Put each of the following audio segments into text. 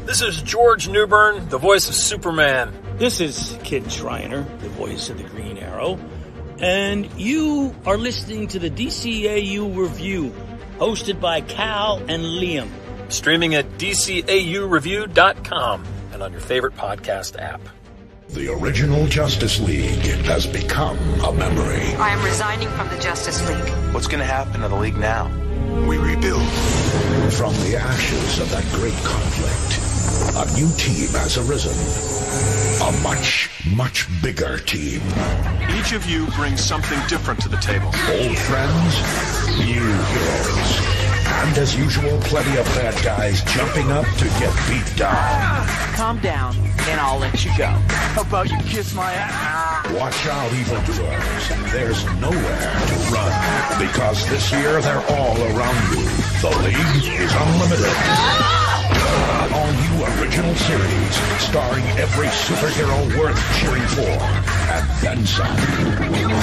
This is George Newbern, the voice of Superman. This is Kid Shriner, the voice of the Green Arrow. And you are listening to the DCAU Review, hosted by Cal and Liam. Streaming at DCAUreview.com and on your favorite podcast app. The original Justice League has become a memory. I am resigning from the Justice League. What's going to happen to the League now? We rebuild. From the ashes of that great conflict, a new team has arisen. A much, much bigger team. Each of you brings something different to the table. Old friends, new heroes. And as usual, plenty of bad guys jumping up to get beat down. Calm down, and I'll let you go. How about you kiss my ass? Watch out, evildoers. There's nowhere to run. Because this year, they're all around you. The League is unlimited. An all-new original series, starring every superhero worth cheering for. And then some.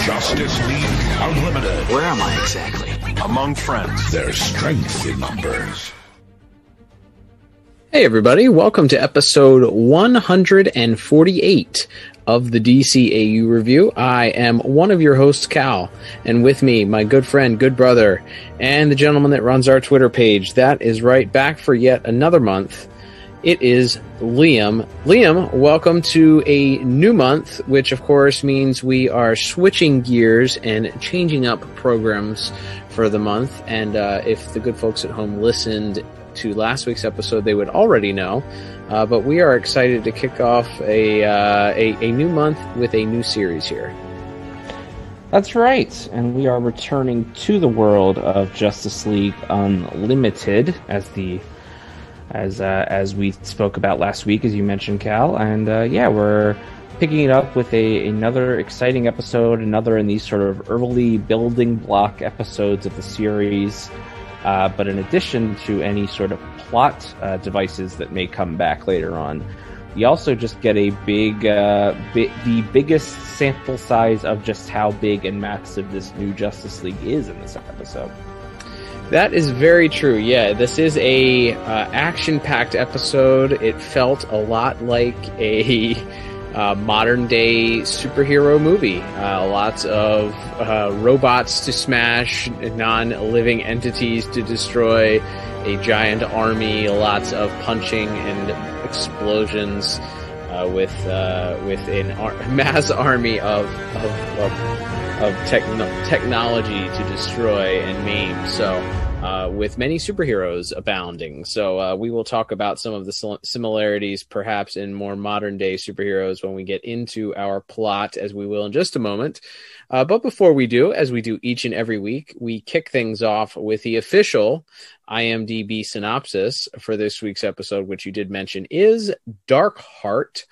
Justice League Unlimited. Where am I exactly? Among friends. There's strength in numbers. Hey everybody, welcome to episode 148 of the DCAU Review. I am one of your hosts, Cal, and with me, my good friend, good brother, and the gentleman that runs our Twitter page. That is right, back for yet another month. It is Liam. Liam, welcome to a new month, which of course means we are switching gears and changing up programs for the month. And if the good folks at home listened to last week's episode, they would already know. But we are excited to kick off a new month with a new series here. That's right, and we are returning to the world of Justice League Unlimited as we spoke about last week, as you mentioned, Cal. And we're picking it up with another exciting episode, another in these sort of early building block episodes of the series. But in addition to any sort of plot devices that may come back later on, we also just get the biggest sample size of just how big and massive this new Justice League is in this episode. That is very true. Yeah, this is a action-packed episode. It felt a lot like a modern-day superhero movie. Lots of robots to smash, non-living entities to destroy, a giant army, lots of punching and explosions with a mass army of technology to destroy and maim. So, with many superheroes abounding. So, we will talk about some of the similarities, perhaps, in more modern day superheroes when we get into our plot, as we will in just a moment. But before we do, as we do each and every week, we kick things off with the official Imdb synopsis for this week's episode, which you did mention is Darkheart.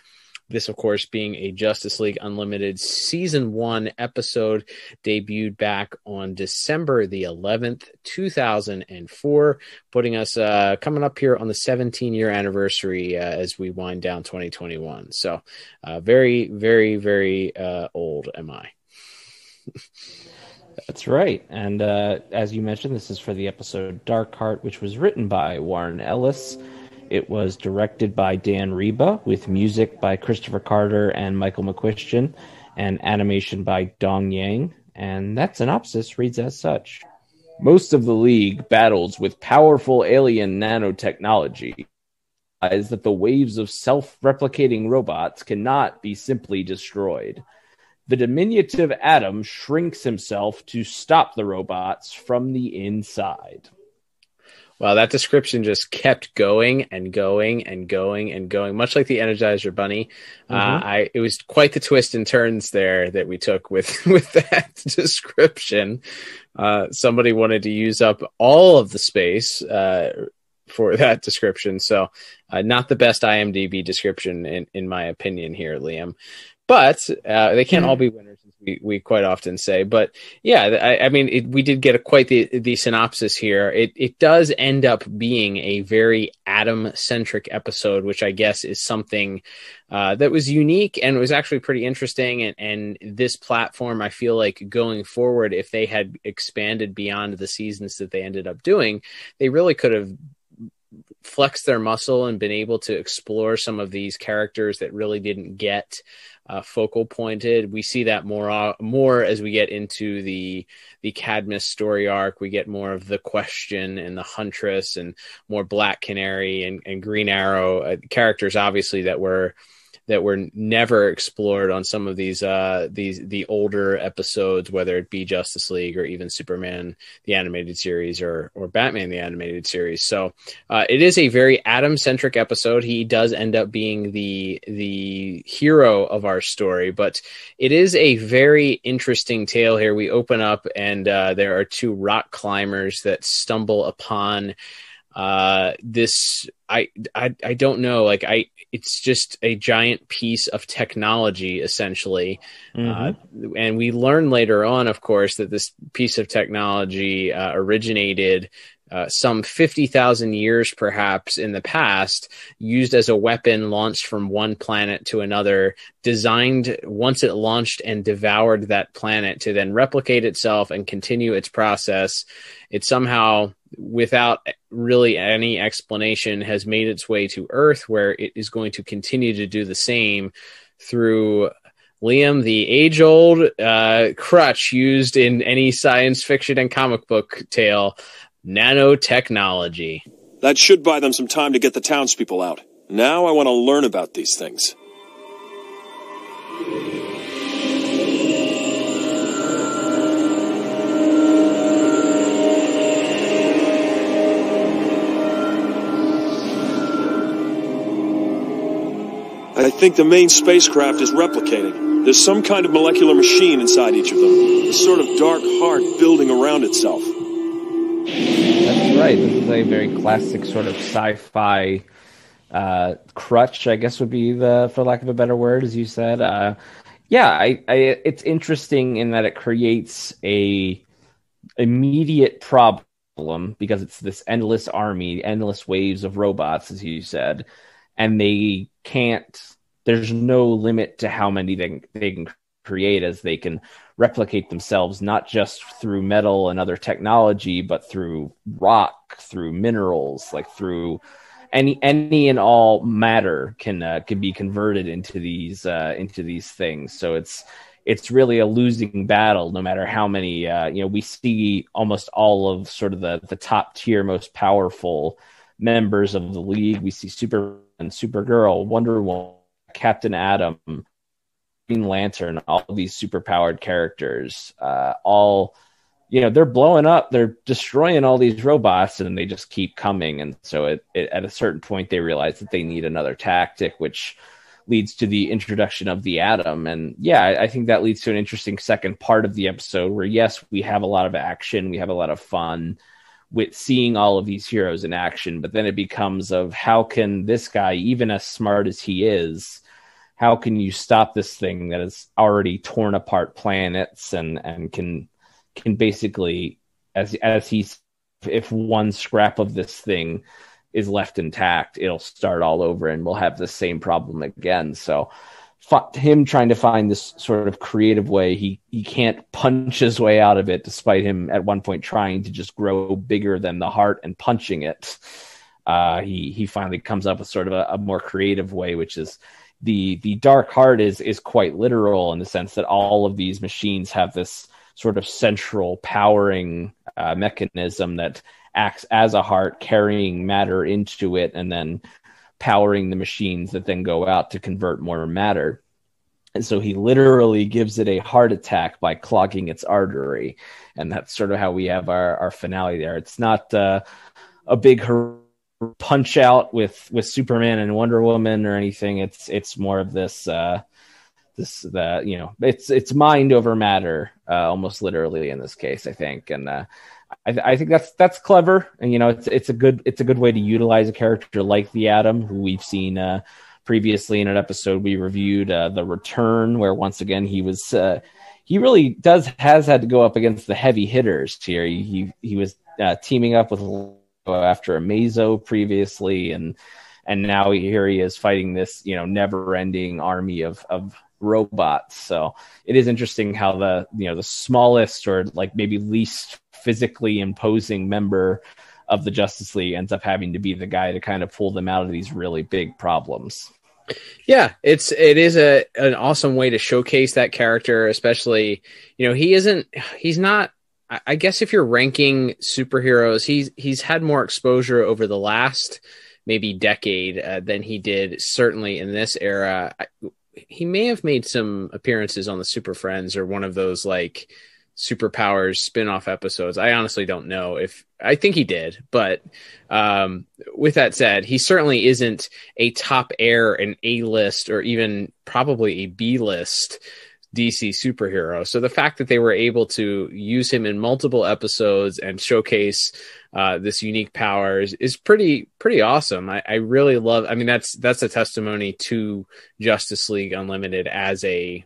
This, of course, being a Justice League Unlimited Season 1 episode, debuted back on December the 11th, 2004, putting us coming up here on the 17-year anniversary as we wind down 2021. So very, very, very old am I. That's right. And as you mentioned, this is for the episode Darkheart, which was written by Warren Ellis. It was directed by Dan Reba, with music by Christopher Carter and Michael McQuistion, and animation by Dong Yang. And that synopsis reads as such. Most of the League battles with powerful alien nanotechnology. Is that the waves of self-replicating robots cannot be simply destroyed. The diminutive Atom shrinks himself to stop the robots from the inside. Wow, that description just kept going and going and going and going, much like the Energizer Bunny. Mm-hmm. It was quite the twist and turns there that we took with that description. Somebody wanted to use up all of the space for that description. So not the best IMDb description, in my opinion here, Liam. But they can't all be winners, as we quite often say. But yeah, I mean, we did get quite the synopsis here. It does end up being a very Atom-centric episode, which I guess is something that was unique and was actually pretty interesting. And this platform, I feel like going forward, if they had expanded beyond the seasons that they ended up doing, they really could have flexed their muscle and been able to explore some of these characters that really didn't get focal pointed. We see that more as we get into the Cadmus story arc. We get more of the Question and the Huntress, and more Black Canary and Green Arrow characters, obviously, that were never explored on some of the older episodes, whether it be Justice League or even Superman the animated series or Batman the animated series. So it is a very Adam-centric episode. He does end up being the hero of our story, but it is a very interesting tale here. We open up and there are two rock climbers that stumble upon this. I don't know, it's just a giant piece of technology, essentially. And we learn later on, of course, that this piece of technology originated some 50,000 years perhaps in the past, used as a weapon launched from one planet to another, designed once it launched and devoured that planet to then replicate itself and continue its process. It somehow, without really any explanation, has made its way to Earth, where it is going to continue to do the same through, Liam, the age-old crutch used in any science fiction and comic book tale, nanotechnology. That should buy them some time to get the townspeople out. Now I want to learn about these things. I think the main spacecraft is replicating. There's some kind of molecular machine inside each of them. A sort of dark heart building around itself. That's right. This is a very classic sort of sci-fi crutch, I guess would be for lack of a better word, as you said. It's interesting in that it creates a immediate problem because it's this endless army, endless waves of robots, as you said, and there's no limit to how many they can create, as they can replicate themselves, not just through metal and other technology, but through rock, through minerals, through any and all matter can be converted into these things. So it's really a losing battle, no matter how many. We see almost all of sort of the top tier, most powerful members of the League. We see Superman, Supergirl, Wonder Woman, Captain Atom, Green Lantern, all of these superpowered characters, they're blowing up, they're destroying all these robots, and they just keep coming. And so at a certain point, they realize that they need another tactic, which leads to the introduction of the Atom. And I think that leads to an interesting second part of the episode where, yes, we have a lot of action, we have a lot of fun with seeing all of these heroes in action, but then it becomes of how can this guy, even as smart as he is, how can you stop this thing that has already torn apart planets and can basically, if one scrap of this thing is left intact, it'll start all over and we'll have the same problem again. So him trying to find this sort of creative way, he can't punch his way out of it, despite him at one point trying to just grow bigger than the heart and punching it. He finally comes up with sort of a more creative way, which is the dark heart is quite literal in the sense that all of these machines have this sort of central powering mechanism that acts as a heart, carrying matter into it and then powering the machines that then go out to convert more matter. And so he literally gives it a heart attack by clogging its artery. And that's sort of how we have our finale there. It's not a big punch out with Superman and Wonder Woman or anything. It's more of this it's mind over matter, almost literally in this case, I think. And I think that's clever, and it's a good way to utilize a character like the Atom, who we've seen previously in an episode we reviewed, The Return, where once again he really has had to go up against the heavy hitters here. He was teaming up with after Amazo previously, and now here he is fighting this never-ending army of robots. So it is interesting how the smallest or maybe least physically imposing member of the Justice League ends up having to be the guy to kind of pull them out of these really big problems. Yeah, it is an awesome way to showcase that character, especially, he's not, I guess if you're ranking superheroes, he's had more exposure over the last maybe decade than he did certainly in this era. He may have made some appearances on the Super Friends or one of those like Superpowers spin-off episodes. I honestly don't know I think he did, but with that said, he certainly isn't a top air, an A-list, or even probably a B-list DC superhero. So the fact that they were able to use him in multiple episodes and showcase this unique powers is pretty awesome. I really love, I mean, that's a testimony to Justice League Unlimited as a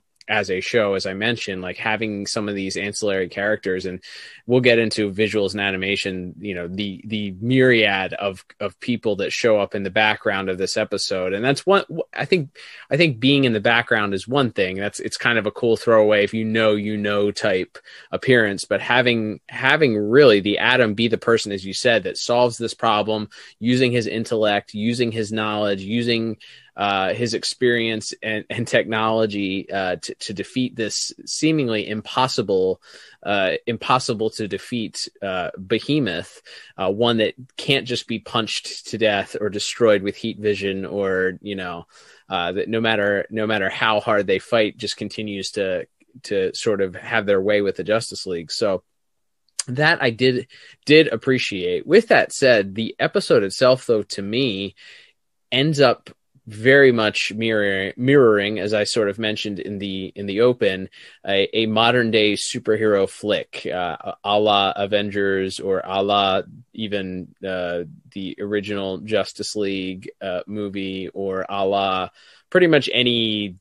show, as I mentioned, like having some of these ancillary characters, and we'll get into visuals and animation, the myriad of people that show up in the background of this episode. And that's one, I think being in the background is one thing. It's kind of a cool throwaway if you know type appearance, but having really the Atom be the person, as you said, that solves this problem using his intellect, using his knowledge, using his experience and technology to defeat this seemingly impossible to defeat behemoth, one that can't just be punched to death or destroyed with heat vision, or that no matter how hard they fight, just continues to sort of have their way with the Justice League. So that I did appreciate. With that said, the episode itself, though, to me ends up very much mirroring, as I sort of mentioned in the open, a modern day superhero flick, a la Avengers, or a la even the original Justice League movie, or a la pretty much any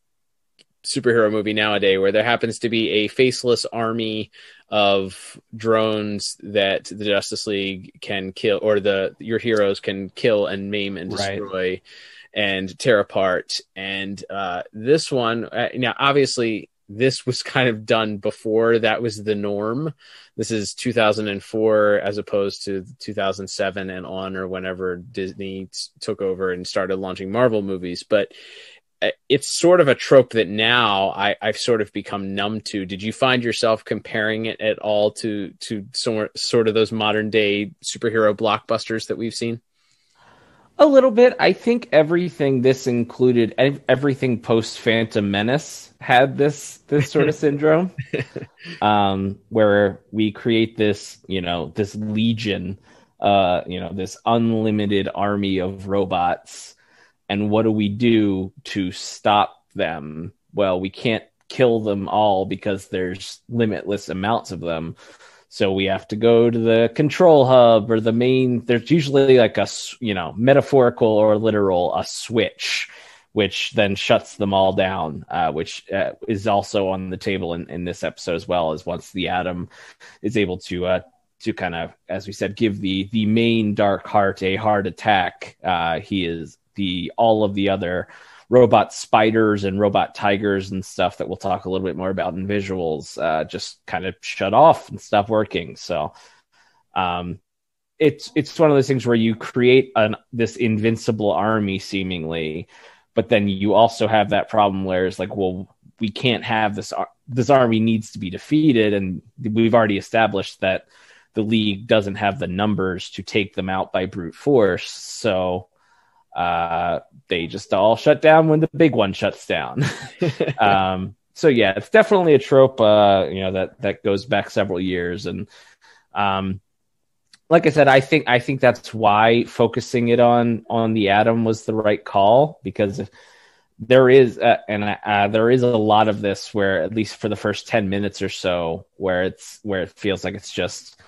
superhero movie nowadays, where there happens to be a faceless army of drones that the Justice League can kill, or your heroes can kill and maim and destroy. Right. And tear apart. And this one, now obviously this was kind of done before that was the norm. This is 2004 as opposed to 2007 and on, or whenever Disney took over and started launching Marvel movies. But it's sort of a trope that now I've sort of become numb to. Did you find yourself comparing it at all to sort of those modern day superhero blockbusters that we've seen? A little bit. I think everything this included, everything post Phantom Menace had this sort of syndrome, where we create this, this legion, this unlimited army of robots. And what do we do to stop them? Well, we can't kill them all because there's limitless amounts of them. So we have to go to the control hub or the main. There's usually like a, metaphorical or literal, a switch, which then shuts them all down, which is also on the table in this episode, as well as once the Atom is able to kind of, as we said, give the main Dark Heart a heart attack. He is all of the other robot spiders and robot tigers and stuff that we'll talk a little bit more about in visuals, just kind of shut off and stop working. So it's one of those things where you create this invincible army seemingly, but then you also have that problem where it's like, well, we can't have this army needs to be defeated. And we've already established that the League doesn't have the numbers to take them out by brute force. So they just all shut down when the big one shuts down. So yeah, it's definitely a trope, that goes back several years. And like I said, I think that's why focusing it on the Atom was the right call, because there is there is a lot of this where, at least for the first 10 minutes or so, where it feels like it's just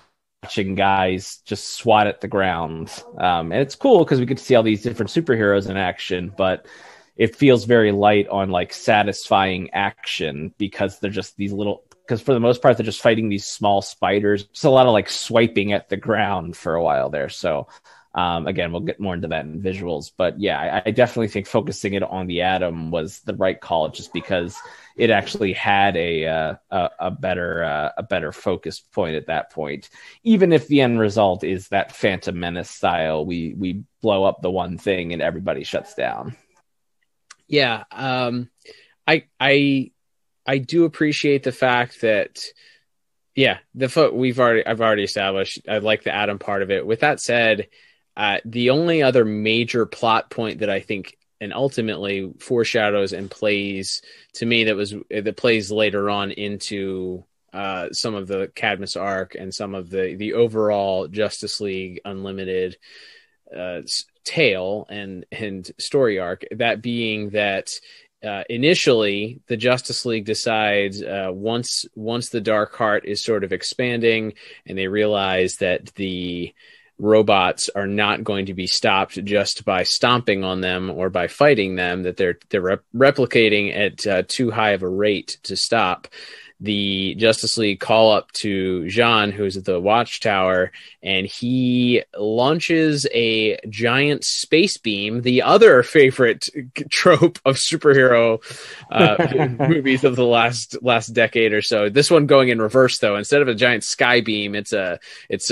watching guys just swat at the ground. And it's cool because we get to see all these different superheroes in action, but it feels very light on like satisfying action, because they're just because for the most part, they're just fighting these small spiders. It's a lot of like swiping at the ground for a while there. So Again, we'll get more into that in visuals, but yeah, I definitely think focusing it on the atom was the right call, just because it actually had a better focus point at that point. Even if the end result is that Phantom Menace style, we blow up the one thing and everybody shuts down. Yeah, I do appreciate the fact that, yeah, I've already established I like the atom part of it. With that said, the only other major plot point that I think and ultimately foreshadows and plays to me that plays later on into some of the Cadmus arc and some of the overall Justice League Unlimited tale and story arc, that being that initially the Justice League decides once the Dark Heart is sort of expanding and they realize that the robots are not going to be stopped just by stomping on them or by fighting them, that they're replicating at too high of a rate to stop. The Justice League call up to Jean, who's at the Watchtower, and he launches a giant space beam, the other favorite trope of superhero movies of the last decade or so. This one going in reverse, though. Instead of a giant sky beam, it's a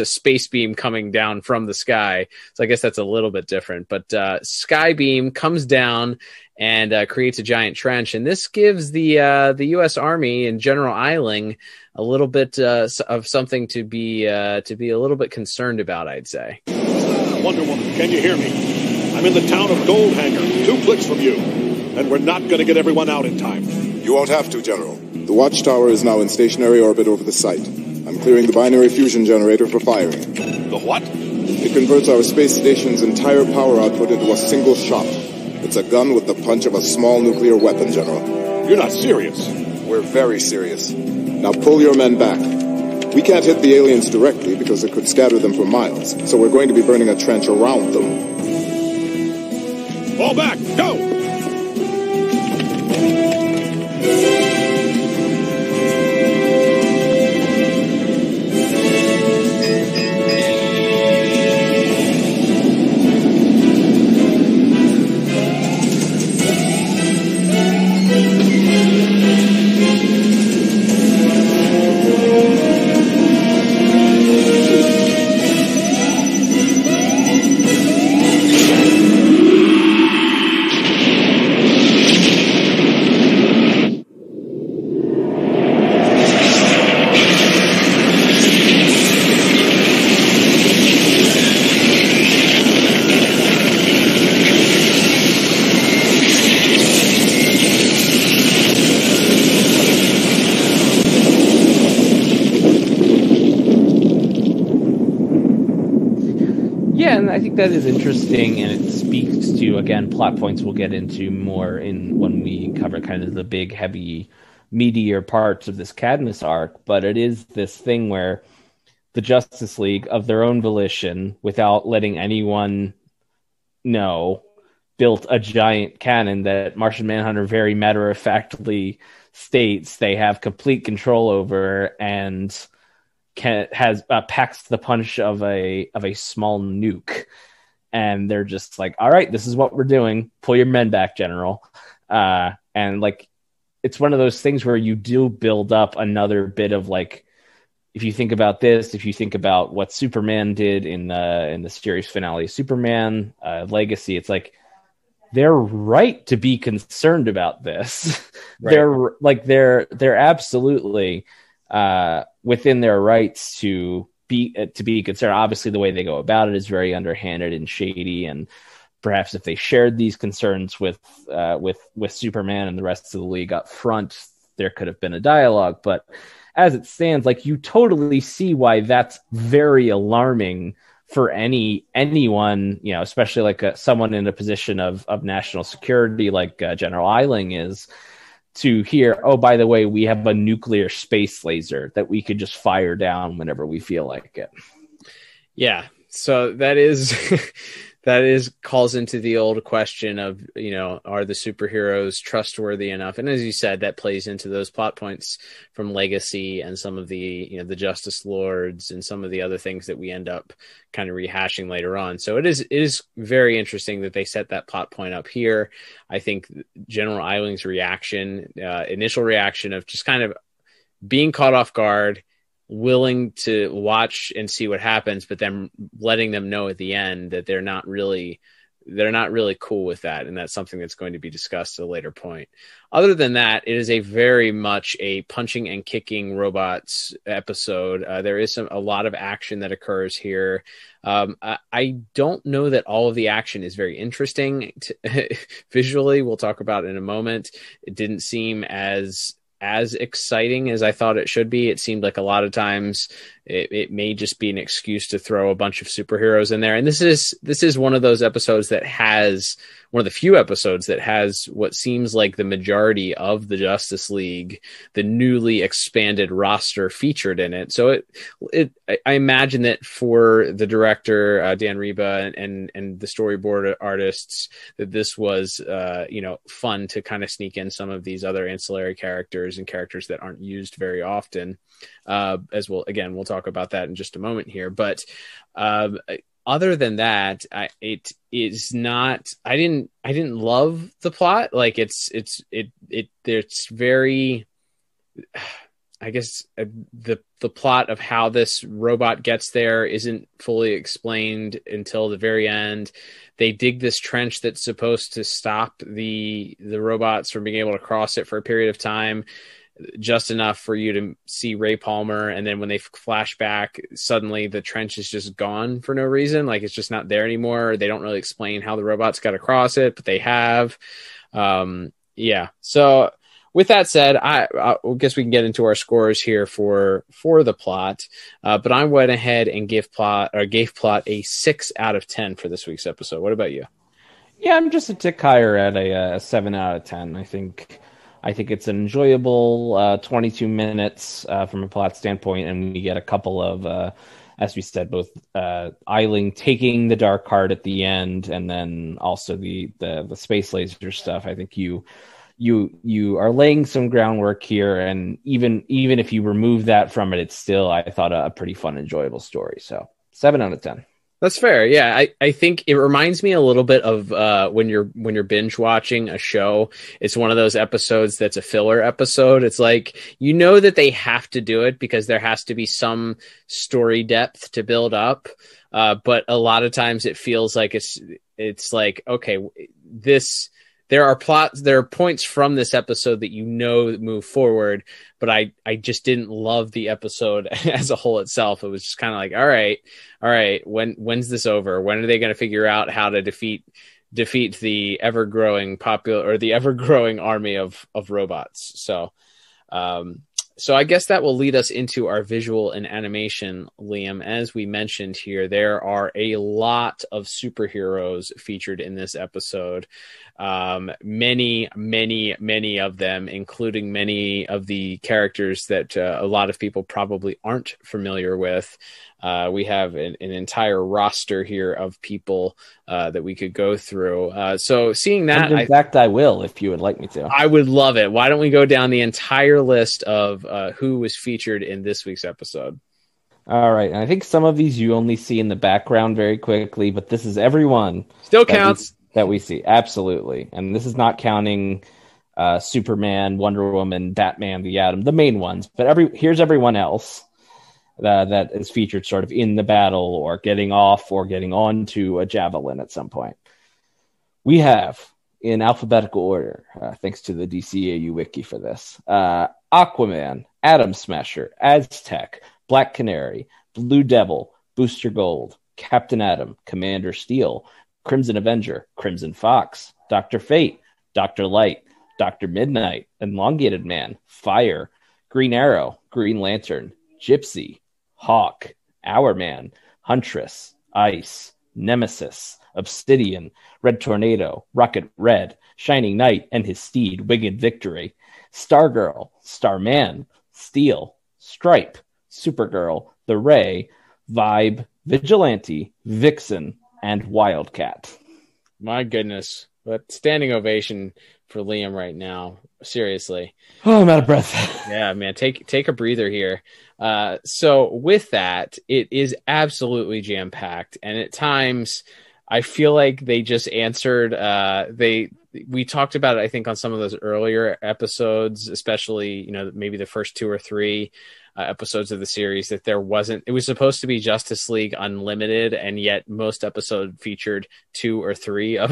space beam coming down from the sky. So I guess that's a little bit different. But sky beam comes down and creates a giant trench. And this gives the U.S. Army and General Eiling a little bit of something to be a little bit concerned about, I'd say. Wonder Woman, can you hear me? I'm in the town of Goldhanger, 2 clicks from you, and we're not going to get everyone out in time. You won't have to, General. The Watchtower is now in stationary orbit over the site. I'm clearing the binary fusion generator for firing. The what? It converts our space station's entire power output into a single shot. It's a gun with the punch of a small nuclear weapon, General. You're not serious. We're very serious. Now pull your men back. We can't hit the aliens directly because it could scatter them for miles, so we're going to be burning a trench around them. Fall back! Go! I think that is interesting, and it speaks to, again, plot points we'll get into more when we cover kind of the big, heavy, meatier parts of this Cadmus arc. But it is this thing where the Justice League, of their own volition, without letting anyone know, built a giant cannon that Martian Manhunter very matter-of-factly states they have complete control over, and packs the punch of a small nuke, and they're just like, all right, this is what we're doing. Pull your men back, General. And like, it's one of those things where you do build up another bit of like, if you think about this, if you think about what Superman did in the series finale, Superman Legacy, it's like they're right to be concerned about this. Right. They're absolutely within their rights to be concerned. Obviously, the way they go about it is very underhanded and shady, and perhaps if they shared these concerns with Superman and the rest of the league up front, there could have been a dialogue. But as it stands, like, you totally see why that's very alarming for anyone, you know, especially like someone in a position of national security like General Eiling is, to hear, oh, by the way, we have a nuclear space laser that we could just fire down whenever we feel like it. Yeah. So that is calls into the old question of, are the superheroes trustworthy enough? And as you said, that plays into those plot points from Legacy and some of the, the Justice Lords and some of the other things that we end up kind of rehashing later on. So it is very interesting that they set that plot point up here. I think General Eiling's initial reaction of just kind of being caught off guard, willing to watch and see what happens, but then letting them know at the end that they're not really cool with that, and that's something that's going to be discussed at a later point. Other than that, it is a very much a punching and kicking robots episode. There is a lot of action that occurs here. I don't know that all of the action is very interesting visually. We'll talk about it in a moment. It didn't seem as exciting as I thought it should be. It seemed like a lot of times it may just be an excuse to throw a bunch of superheroes in there. And this is one of those episodes that has one of the few episodes that has what seems like the majority of the Justice League, the newly expanded roster featured in it. So I imagine that for the director, Dan Reba, and the storyboard artists, that this was, fun to kind of sneak in some of these other ancillary characters and characters that aren't used very often. We'll talk about that in just a moment here. But other than that, I didn't love the plot. Like it's very, I guess the plot of how this robot gets there isn't fully explained until the very end. They dig this trench that's supposed to stop the robots from being able to cross it for a period of time, just enough for you to see Ray Palmer. And then when they flash back, suddenly the trench is just gone for no reason. Like it's just not there anymore. They don't really explain how the robots got across it, but they have. So with that said, I guess we can get into our scores here for the plot. But I went ahead and gave plot a 6 out of 10 for this week's episode. What about you? Yeah, I'm just a tick higher at a 7 out of 10. I think it's an enjoyable 22 minutes from a plot standpoint, and we get a couple of, as we said, both Eiling taking the dark heart at the end, and then also the space laser stuff. I think you are laying some groundwork here, and even if you remove that from it, it's still, I thought, a pretty fun, enjoyable story. So 7 out of 10. That's fair. Yeah, I think it reminds me a little bit of when you're binge watching a show. It's one of those episodes that's a filler episode. It's like, that they have to do it because there has to be some story depth to build up. But a lot of times it feels like it's like, okay, there are points from this episode that move forward, but I just didn't love the episode as a whole itself. It was just kind of like, all right, when's this over? When are they going to figure out how to defeat the ever-growing army of robots? So I guess that will lead us into our visual and animation, Liam. As we mentioned here, there are a lot of superheroes featured in this episode. Many of them, including many of the characters that a lot of people probably aren't familiar with. We have an entire roster here of people that we could go through. So seeing that, in fact, I will, if you would like me to. I would love it. Why don't we go down the entire list of who was featured in this week's episode? All right. And I think some of these you only see in the background very quickly, but this is everyone. Still counts. That we see. Absolutely. And this is not counting Superman, Wonder Woman, Batman, the Atom, the main ones. But here's everyone else that is featured sort of in the battle or getting off or getting on to a javelin at some point. We have, in alphabetical order, thanks to the DCAU wiki for this, Aquaman, Atom Smasher, Aztec, Black Canary, Blue Devil, Booster Gold, Captain Atom, Commander Steel, Crimson Avenger, Crimson Fox, Dr. Fate, Dr. Light, Dr. Midnight, Elongated Man, Fire, Green Arrow, Green Lantern, Gypsy, Hawk, Hourman, Huntress, Ice, Nemesis, Obsidian, Red Tornado, Rocket Red, Shining Knight and his steed, Winged Victory, Stargirl, Starman, Steel, Stripe, Supergirl, The Ray, Vibe, Vigilante, Vixen, and Wildcat. My goodness. But standing ovation for Liam right now. Seriously. Oh, I'm out of breath. Yeah, man. Take a breather here. So with that, it is absolutely jam-packed. And at times, I feel like they just answered. We talked about it, I think, on some of those earlier episodes, especially, maybe the first 2 or 3 episodes of the series, that it was supposed to be Justice League Unlimited, and yet most episode featured 2 or 3 of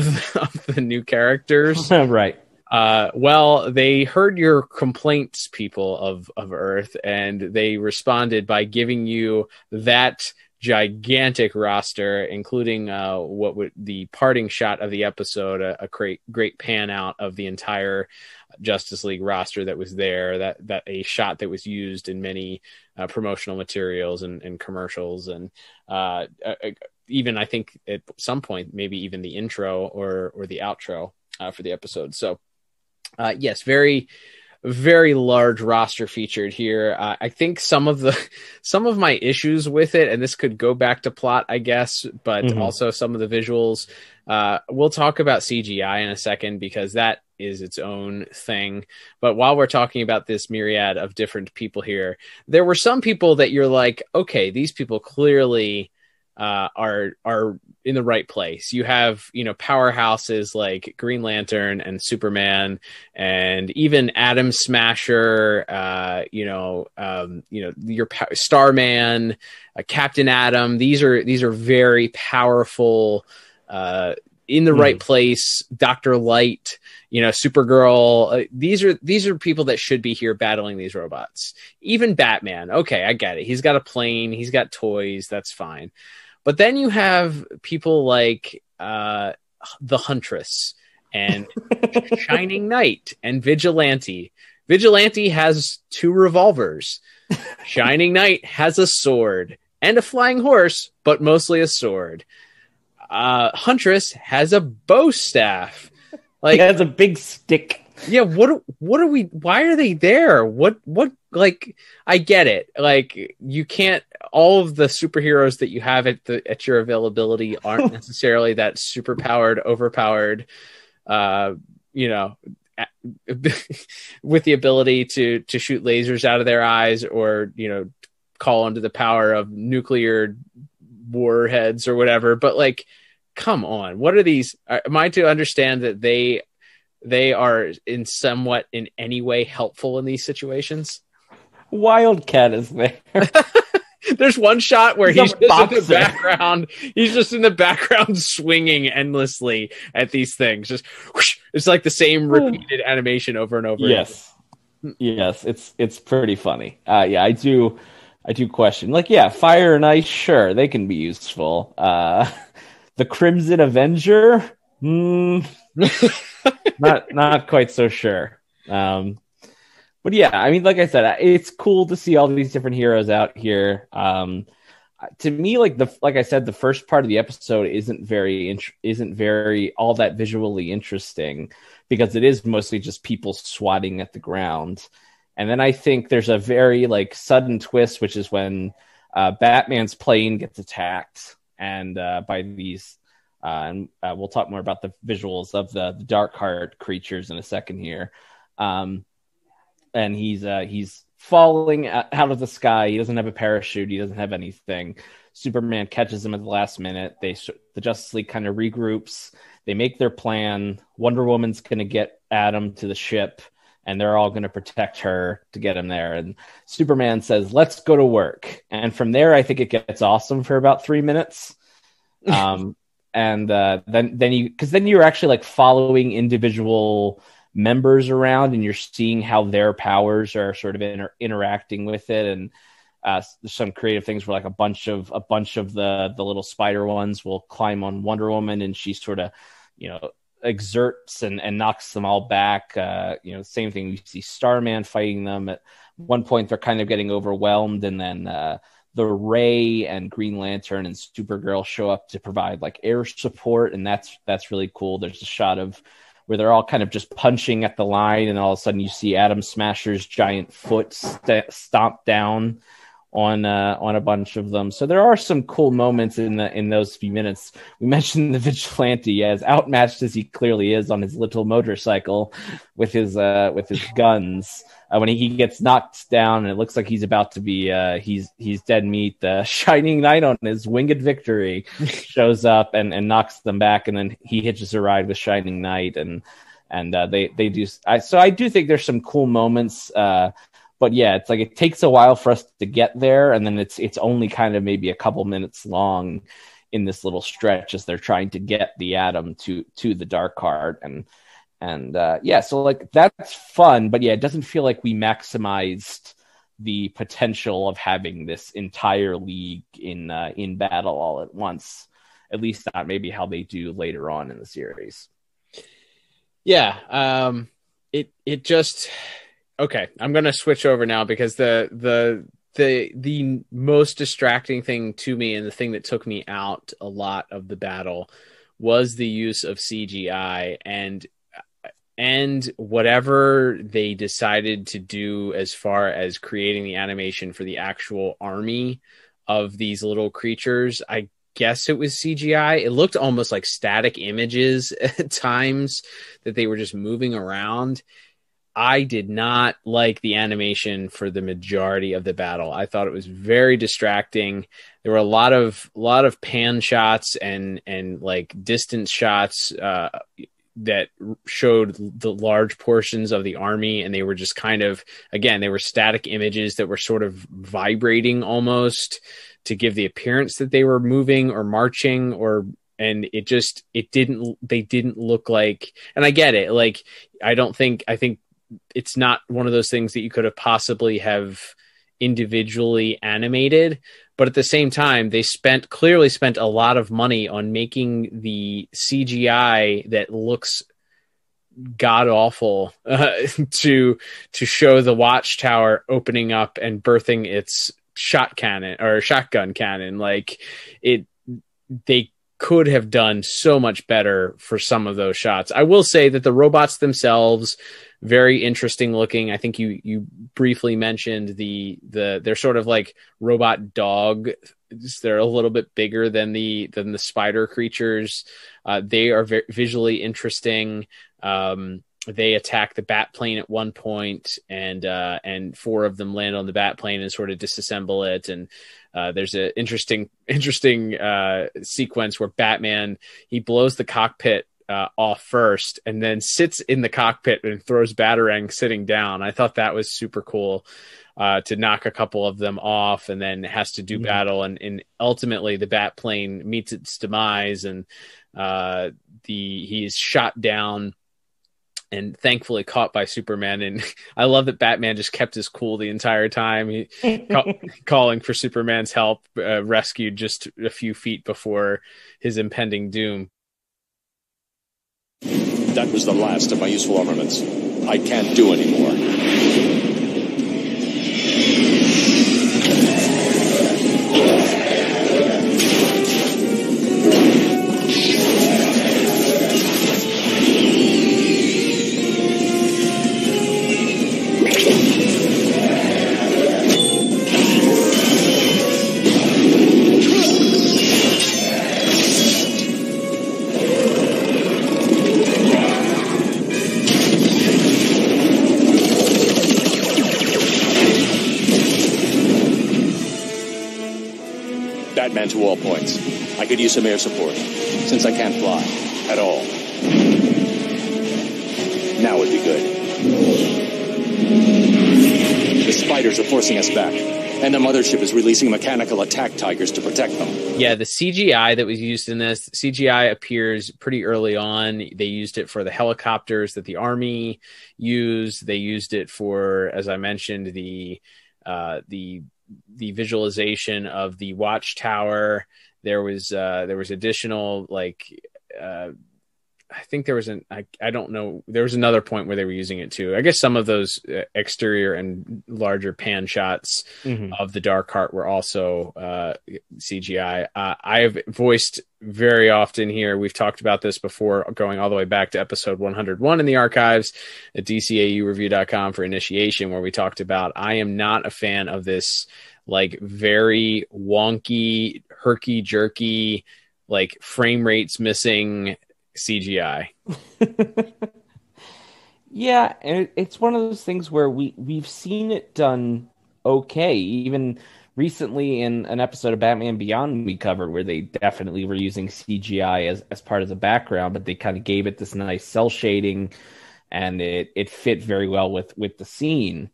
the new characters. Right. Well, they heard your complaints, people of Earth, and they responded by giving you that gigantic roster, including the parting shot of the episode, a great pan out of the entire Justice League roster that was there, that a shot that was used in many promotional materials and commercials, and even I think at some point maybe even the intro or the outro for the episode. So yes, very, very large roster featured here. I think some of my issues with it, and this could go back to plot, I guess, but also some of the visuals. We'll talk about CGI in a second, because that is its own thing. But while we're talking about this myriad of different people here, there were some people that you're like, okay, these people clearly are in the right place. You have, powerhouses like Green Lantern and Superman, and even Atom Smasher, your Starman, Captain Atom. These are very powerful, in the right place. Dr. Light, Supergirl. These are people that should be here battling these robots. Even Batman. Okay, I get it. He's got a plane. He's got toys. That's fine. But then you have people like the Huntress and Shining Knight and Vigilante. Vigilante has 2 revolvers. Shining Knight has a sword and a flying horse, but mostly a sword. Huntress has a bow staff. He has a big stick. Yeah, why are they there? I get it. You can't, all of the superheroes that you have at your availability aren't necessarily that superpowered, overpowered, with the ability to shoot lasers out of their eyes, or, call onto the power of nuclear warheads or whatever. But come on, what are these? Am I to understand that they are in any way helpful in these situations? Wildcat is there. There's one shot where he's just in the background. He's just in the background swinging endlessly at these things. Just whoosh, it's like the same repeated animation over and over. Yes. Yes, it's pretty funny. Yeah, I do question. Fire and ice, sure, they can be useful. The Crimson Avenger, not quite so sure. But yeah, I mean, like I said, it's cool to see all these different heroes out here. To me, like I said, the first part of the episode isn't very all that visually interesting, because it is mostly just people swatting at the ground. And then I think there's a very sudden twist, which is when Batman's plane gets attacked and by these. And we'll talk more about the visuals of the Darkheart creatures in a second here. And he's falling out of the sky. He doesn't have a parachute. He doesn't have anything. Superman catches him at the last minute. The Justice League kind of regroups. They make their plan. Wonder Woman's going to get Adam to the ship, and they're all going to protect her to get him there. And Superman says, "Let's go to work." And from there, I think it gets awesome for about 3 minutes. And then you're actually following individual members around, and you're seeing how their powers are sort of interacting with it. And there's some creative things where a bunch of the little spider ones will climb on Wonder Woman, and she sort of exerts and knocks them all back. Same thing, we see Starman fighting them. At one point they're kind of getting overwhelmed, and then the Ray and Green Lantern and Supergirl show up to provide air support, and that's really cool. There's a shot of where they're all kind of just punching at the line, and all of a sudden you see Atom Smasher's giant foot stomp down on a bunch of them. So there are some cool moments in those few minutes. We mentioned the vigilante, as outmatched as he clearly is on his little motorcycle with his guns. When he gets knocked down and it looks like he's about to be he's dead meat, the Shining Knight on his winged victory shows up and knocks them back, and then he hitches a ride with Shining Knight, and they do. So I do think there's some cool moments. But yeah, it's like it takes a while for us to get there, and then it's only kind of maybe a couple minutes long in this little stretch as they're trying to get the atom to the dark heart, and yeah, so like that's fun, but yeah, it doesn't feel like we maximized the potential of having this entire league in battle all at once. At least not maybe how they do later on in the series. Yeah, it just. Okay, I'm going to switch over now because the most distracting thing to me and the thing that took me out a lot of the battle was the use of CGI and whatever they decided to do as far as creating the animation for the actual army of these little creatures. I guess it was CGI. It looked almost like static images at times that they were just moving around. I did not like the animation for the majority of the battle. I thought it was very distracting. There were a lot of pan shots and like distance shots that showed the large portions of the army, and they were just kind of, again, they were static images that were sort of vibrating almost to give the appearance that they were moving or marching and they didn't look like, and I get it. Like, I think it's not one of those things that you could have possibly have individually animated, but at the same time, they clearly spent a lot of money on making the CGI that looks god awful to show the watchtower opening up and birthing its shotgun cannon. Like they could have done so much better for some of those shots. I will say that the robots themselves, very interesting looking. I think you briefly mentioned they're sort of like robot dog. They're a little bit bigger than the spider creatures. They are visually interesting. They attack the bat plane at one point, and four of them land on the bat plane and sort of disassemble it. And there's an interesting sequence where Batman, he blows the cockpit off first and then sits in the cockpit and throws Batarang sitting down. I thought that was super cool to knock a couple of them off, and then has to do battle, and ultimately the bat plane meets its demise, and he's shot down and thankfully caught by Superman. And I love that Batman just kept his cool the entire time. He calling for Superman's help, rescued just a few feet before his impending doom. That was the last of my useful armaments. I can't do anymore. Batman to all points. I could use some air support, since I can't fly at all. Now would be good. The spiders are forcing us back, and the mothership is releasing mechanical attack tigers to protect them. Yeah, the CGI that was used in this, CGI appears pretty early on. They used it for the helicopters that the army used. They used it for, as I mentioned, the visualization of the watchtower. There was additional, like, I think there was I don't know. There was another point where they were using it too. I guess some of those exterior and larger pan shots of the Dark Heart were also CGI. I have voiced very often here, we've talked about this before, going all the way back to episode 101 in the archives at DCAUreview.com for Initiation, where we talked about, I am not a fan of this like very wonky, herky-jerky, like frame rates missing CGI. Yeah, and it's one of those things where we've seen it done okay. Even recently in an episode of Batman Beyond we covered, where they definitely were using CGI as part of the background, but they kind of gave it this nice cell shading, and it fit very well with the scene.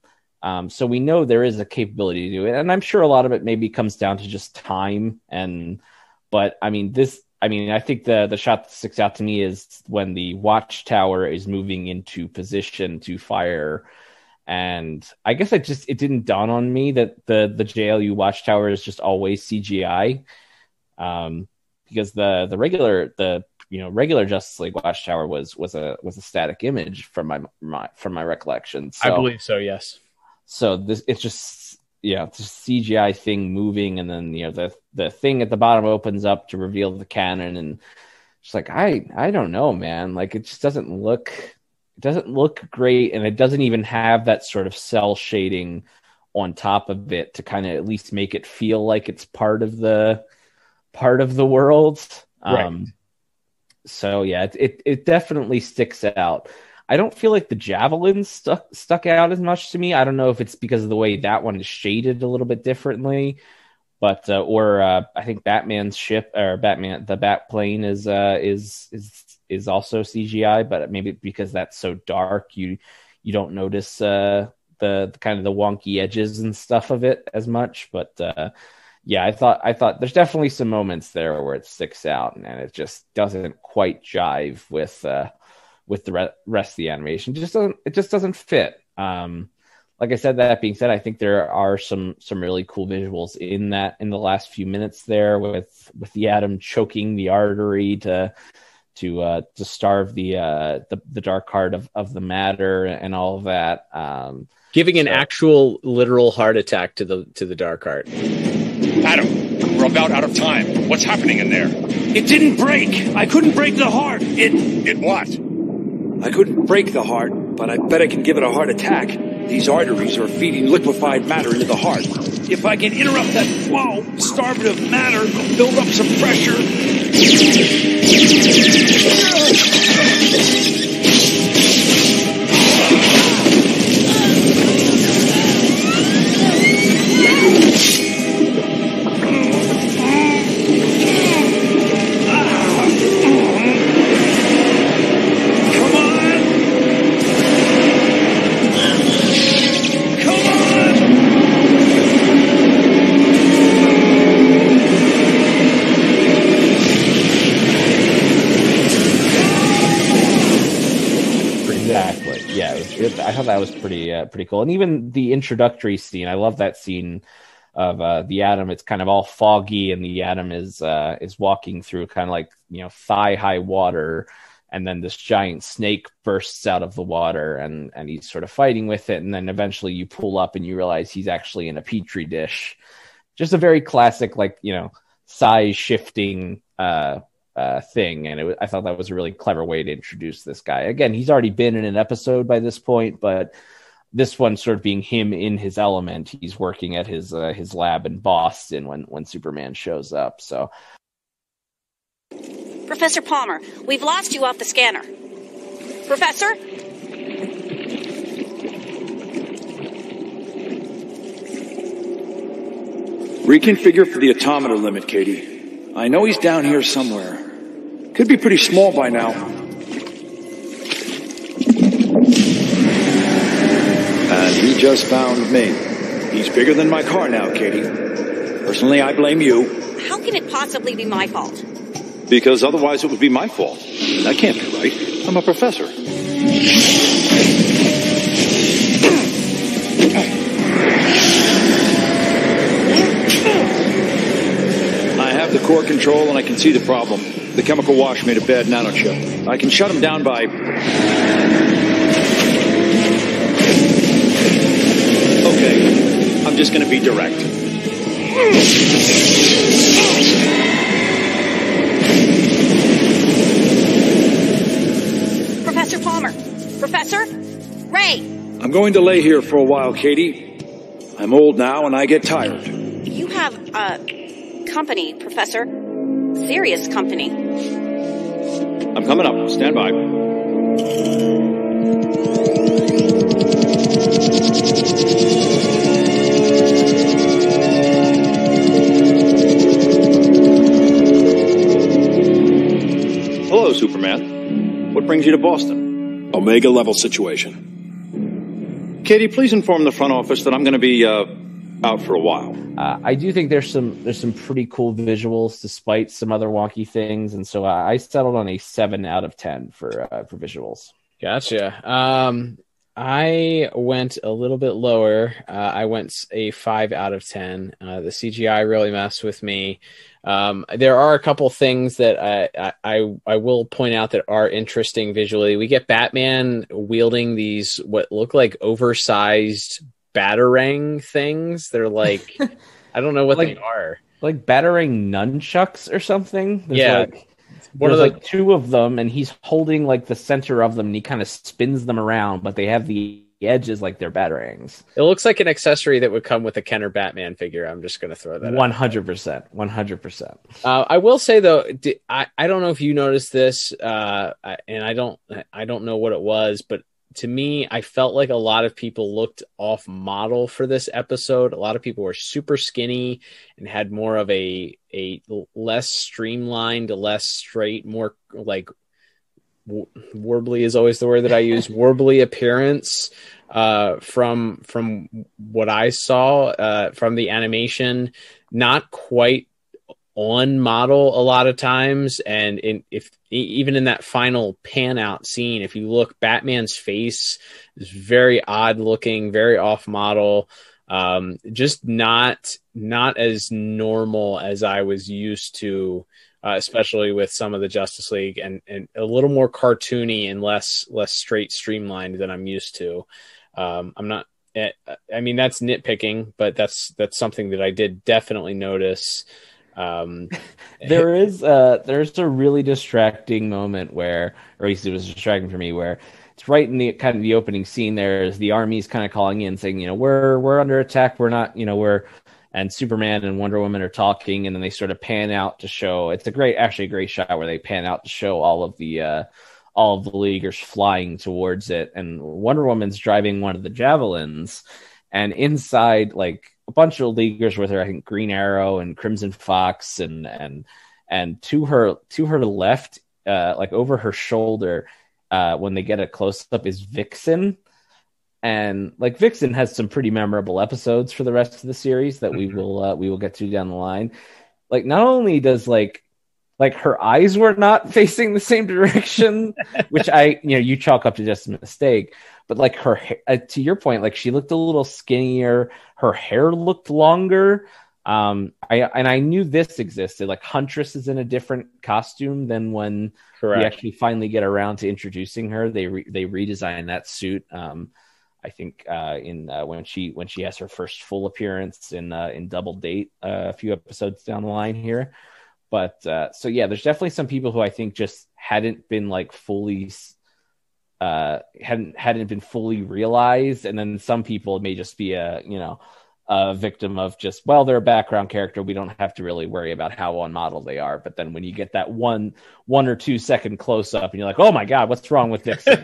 So we know there is a capability to do it, and I'm sure a lot of it maybe comes down to just time. But I mean, I think the shot that sticks out to me is when the watchtower is moving into position to fire. And I guess it didn't dawn on me that the JLU watchtower is just always CGI. Because the regular Justice League watchtower was a static image from my recollection. So, I believe so, yes. So it's just CGI thing moving, and then the thing at the bottom opens up to reveal the cannon, and it's like I don't know, man. Like, it just doesn't look great, and it doesn't even have that sort of cell shading on top of it to kind of at least make it feel like it's part of the world. Right. So yeah, it definitely sticks out. I don't feel like the javelin stuck out as much to me. I don't know if it's because of the way that one is shaded a little bit differently, but I think Batman's ship, or the Bat plane is also CGI, but maybe because that's so dark, you don't notice the kind of the wonky edges and stuff of it as much. But yeah, I thought there's definitely some moments there where it sticks out, and it just doesn't quite jive with the rest of the animation. It just doesn't fit. Like I said, that being said, I think there are some really cool visuals in the last few minutes there with the Atom choking the artery to starve the dark heart of the matter and all of that. Giving an actual literal heart attack to the dark heart. Adam, we're about out of time. What's happening in there? It didn't break. I couldn't break the heart. It what? I couldn't break the heart, but I bet I can give it a heart attack. These arteries are feeding liquefied matter into the heart. If I can interrupt that flow, starvative matter will build up some pressure. I thought that was pretty cool. And even the introductory scene, I love that scene of the Atom. It's kind of all foggy, and the Atom is walking through kind of like, thigh high water, and then this giant snake bursts out of the water, and he's sort of fighting with it, and then eventually you pull up and you realize he's actually in a petri dish. Just a very classic, size shifting thing, and I thought that was a really clever way to introduce this guy. Again, he's already been in an episode by this point, but this one sort of being him in his element. He's working at his lab in Boston when Superman shows up. So, Professor Palmer, we've lost you off the scanner. Professor? Reconfigure for the automata limit, Katie. I know he's down here somewhere. Could be pretty small by now. And he just found me. He's bigger than my car now, Katie. Personally, I blame you. How can it possibly be my fault? Because otherwise it would be my fault. That can't be right. I'm a professor. I have the core control and I can see the problem. The chemical wash made a bad nanochip. I can shut him down by... Okay, I'm just going to be direct. Professor Palmer. Professor? Ray! I'm going to lay here for a while, Katie. I'm old now and I get tired. You have, company, Professor. Serious company. I'm coming up. Stand by. Hello, Superman. What brings you to Boston? Omega level situation. Katie, please inform the front office that I'm going to be out for a while. I do think there's some pretty cool visuals despite some other wonky things, and so I settled on a 7 out of 10 for visuals. Gotcha. I went a little bit lower. I went a 5 out of 10. The CGI really messed with me. There are a couple things that I will point out that are interesting visually. We get Batman wielding these what look like oversized batarang things. They're like I don't know what they are. Like batarang nunchucks or something. There's there's like two of them, and he's holding like the center of them, and he kind of spins them around, but they have the edges like they're batarangs. It looks like an accessory that would come with a Kenner Batman figure. I'm just going to throw that 100%. 100%. I will say though, I don't know if you noticed this, and I don't know what it was, but to me, I felt like a lot of people looked off model for this episode. A lot of people were super skinny and had more of a less streamlined, less straight, more like warbly is always the word that I use. Warbly appearance from what I saw from the animation, not quite on model a lot of times, and even in that final pan out scene, if you look, Batman's face is very odd looking, very off model, just not as normal as I was used to, especially with some of the Justice League, and a little more cartoony and less straight streamlined than I'm used to. I'm not. I mean, that's nitpicking, but that's something that I did definitely notice. There's a really distracting moment where, or at least it was distracting for me, where it's right in the kind of the opening scene. There's the army's kind of calling in saying, we're under attack. We're not, and Superman and Wonder Woman are talking, and then they sort of pan out to show, it's a great shot where they pan out to show all of the Leaguers flying towards it. And Wonder Woman's driving one of the javelins, and inside, like, a bunch of Leaguers with her, I think Green Arrow and Crimson Fox, and to her left, like over her shoulder, when they get a close up, is Vixen, and like Vixen has some pretty memorable episodes for the rest of the series that we will get to down the line. Like, not only does like her eyes were not facing the same direction, which you chalk up to just a mistake. But like her hair, to your point, like she looked a little skinnier. Her hair looked longer. I knew this existed. Like Huntress is in a different costume than when we actually finally get around to introducing her. They redesigned that suit. I think when she has her first full appearance in Double Date a few episodes down the line here. But so yeah, there's definitely some people who I think just hadn't been like fully. Hadn't been fully realized, and then some people may just be a victim of just, well, they're a background character, we don't have to really worry about how on model they are. But then when you get that one or 2 second close up, and you're like, oh my god, what's wrong with Vixen?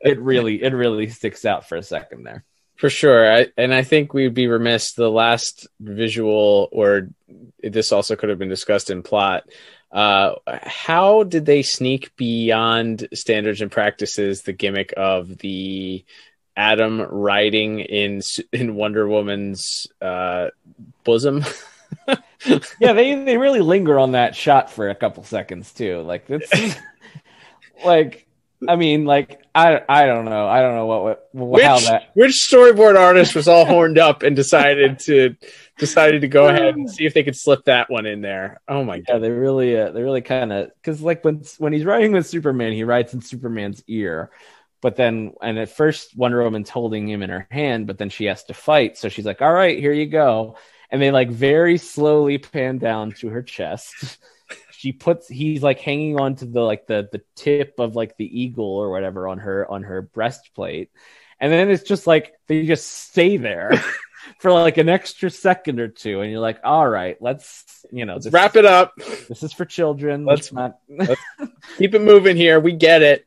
It really sticks out for a second there. For sure. I think we'd be remiss, the last visual, or this also could have been discussed in plot. How did they sneak beyond standards and practices the gimmick of the Atom riding in Wonder Woman's bosom? Yeah, they really linger on that shot for a couple seconds too. Like it's like, I mean, like I don't know which storyboard artist was all horned up and decided to go ahead and see if they could slip that one in there. Oh my god, yeah, they really kind of, because like when he's riding with Superman, he rides in Superman's ear, but then, and at first Wonder Woman's holding him in her hand, but then she has to fight, so she's like, all right, here you go, and they like very slowly pan down to her chest. He's like hanging on to the tip of like the eagle or whatever on her breastplate, And then it's just like they just stay there for like an extra second or two, and you're like, all right, let's wrap it up. This is for children. Let's keep it moving here. We get it.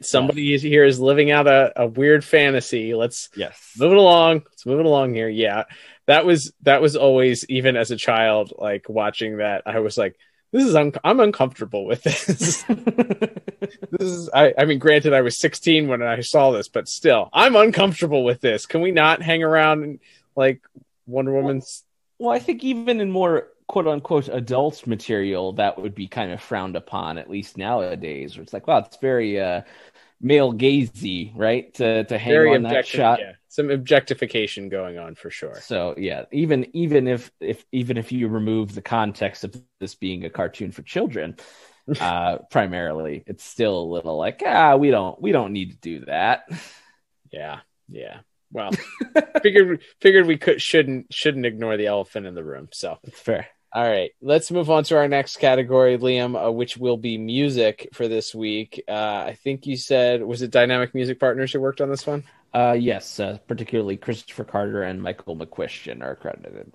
Somebody here is living out a weird fantasy. Let's move it along. Let's move it along here. Yeah. That was always, even as a child, like watching that, I was like, I'm uncomfortable with this. I mean, granted, I was 16 when I saw this, but still, I'm uncomfortable with this. Can we not hang around like Wonder Woman's? Well, I think even in more quote unquote adult material, that would be kind of frowned upon, at least nowadays, where it's like, wow, it's very male gazy, right? To hang very on that shot. Yeah. Some objectification going on for sure. So yeah, even if you remove the context of this being a cartoon for children, primarily, it's still a little like, we don't need to do that. Yeah. Well, figured we shouldn't ignore the elephant in the room. So it's fair. All right, let's move on to our next category, Liam, which will be music for this week. I think you said, was it Dynamic Music Partners who worked on this one? Yes, particularly Christopher Carter and Michael McQuistion are credited.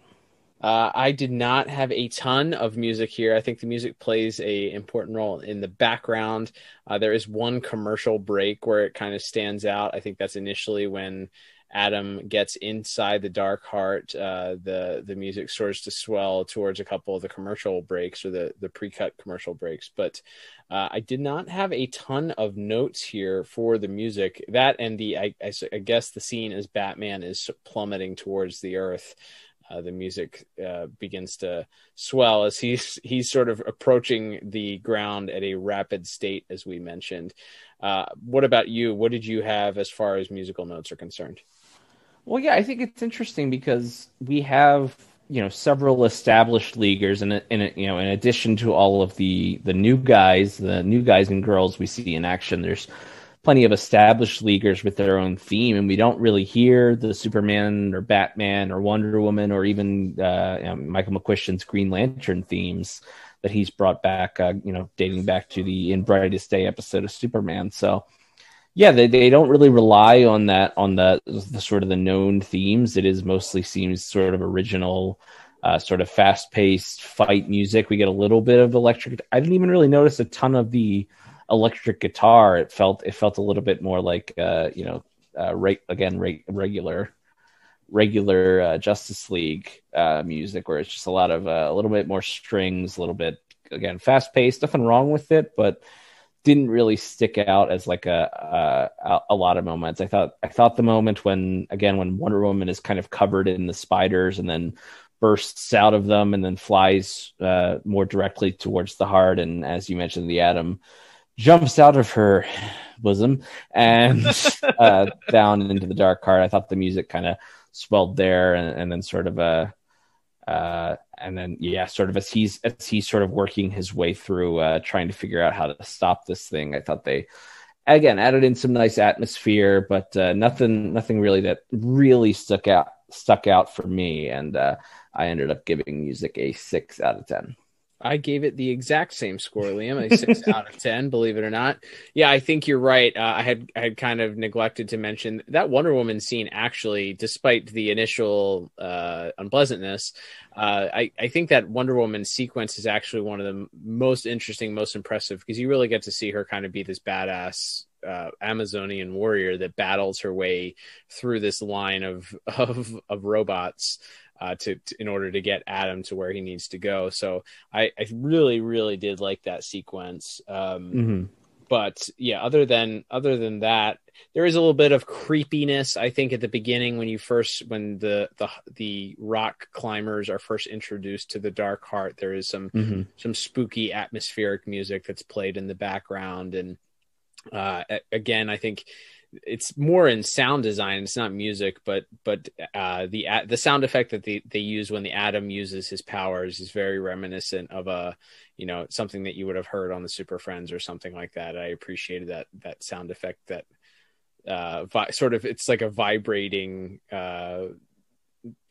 I did not have a ton of music here. I think the music plays a important role in the background. There is one commercial break where it kind of stands out. I think that's initially when Adam gets inside the dark heart. The music starts to swell towards a couple of the commercial breaks, or the pre-cut commercial breaks. But I did not have a ton of notes here for the music. That and I guess the scene as Batman is plummeting towards the earth. The music begins to swell as he's sort of approaching the ground at a rapid state, as we mentioned. What about you? What did you have as far as musical notes are concerned? Well, yeah, I think it's interesting because we have, several established leaguers, and in addition to all of the new guys and girls we see in action, there's plenty of established leaguers with their own theme, and we don't really hear the Superman or Batman or Wonder Woman or even Michael McQuistion's Green Lantern themes that he's brought back, dating back to the In Brightest Day episode of Superman. So yeah, they don't really rely on the sort of the known themes. It is mostly seems sort of original, sort of fast-paced fight music. We get a little bit of electric. I didn't even really notice a ton of the electric guitar. It felt a little bit more like regular Justice League music, where it's just a lot of a little bit more strings, a little bit again fast-paced. Nothing wrong with it, but didn't really stick out as like a lot of moments. I thought the moment when Wonder Woman is kind of covered in the spiders and then bursts out of them and then flies more directly towards the heart, and as you mentioned, the Atom jumps out of her bosom and down into the dark heart. I thought the music kind of swelled there, and then sort of sort of as he's sort of working his way through trying to figure out how to stop this thing. I thought they again added in some nice atmosphere, but nothing really that really stuck out for me, and I ended up giving music a 6 out of 10. I gave it the exact same score, Liam, a 6 out of 10, believe it or not. Yeah, I think you're right. I had kind of neglected to mention that Wonder Woman scene, actually, despite the initial unpleasantness, I think that Wonder Woman sequence is actually one of the most interesting, most impressive, because you really get to see her kind of be this badass Amazonian warrior that battles her way through this line of robots. In order to get Adam to where he needs to go. So I really, really did like that sequence. But yeah, other than that, there is a little bit of creepiness, I think, at the beginning when the rock climbers are first introduced to the Dark Heart. There is some spooky atmospheric music that's played in the background. And again, I think it's more in sound design. It's not music, but the sound effect that they use when the Atom uses his powers is very reminiscent of something that you would have heard on the Super Friends or something like that. I appreciated that sound effect that sort of, it's like a vibrating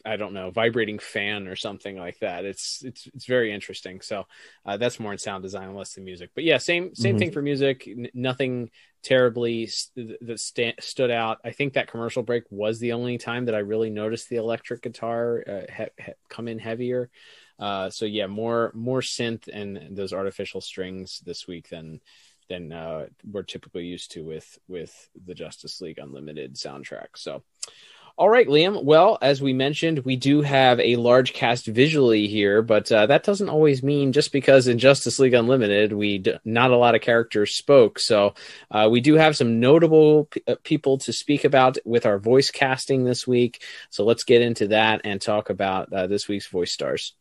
vibrating fan or something like that. It's very interesting. So that's more in sound design, less than music. But yeah, same thing for music. Nothing terribly that stood out. I think that commercial break was the only time that I really noticed the electric guitar come in heavier. So yeah, more synth and those artificial strings this week than we're typically used to with the Justice League Unlimited soundtrack. So all right, Liam. Well, as we mentioned, we do have a large cast visually here, but that doesn't always mean just because in Justice League Unlimited, not a lot of characters spoke. So we do have some notable people to speak about with our voice casting this week. So let's get into that and talk about this week's voice stars.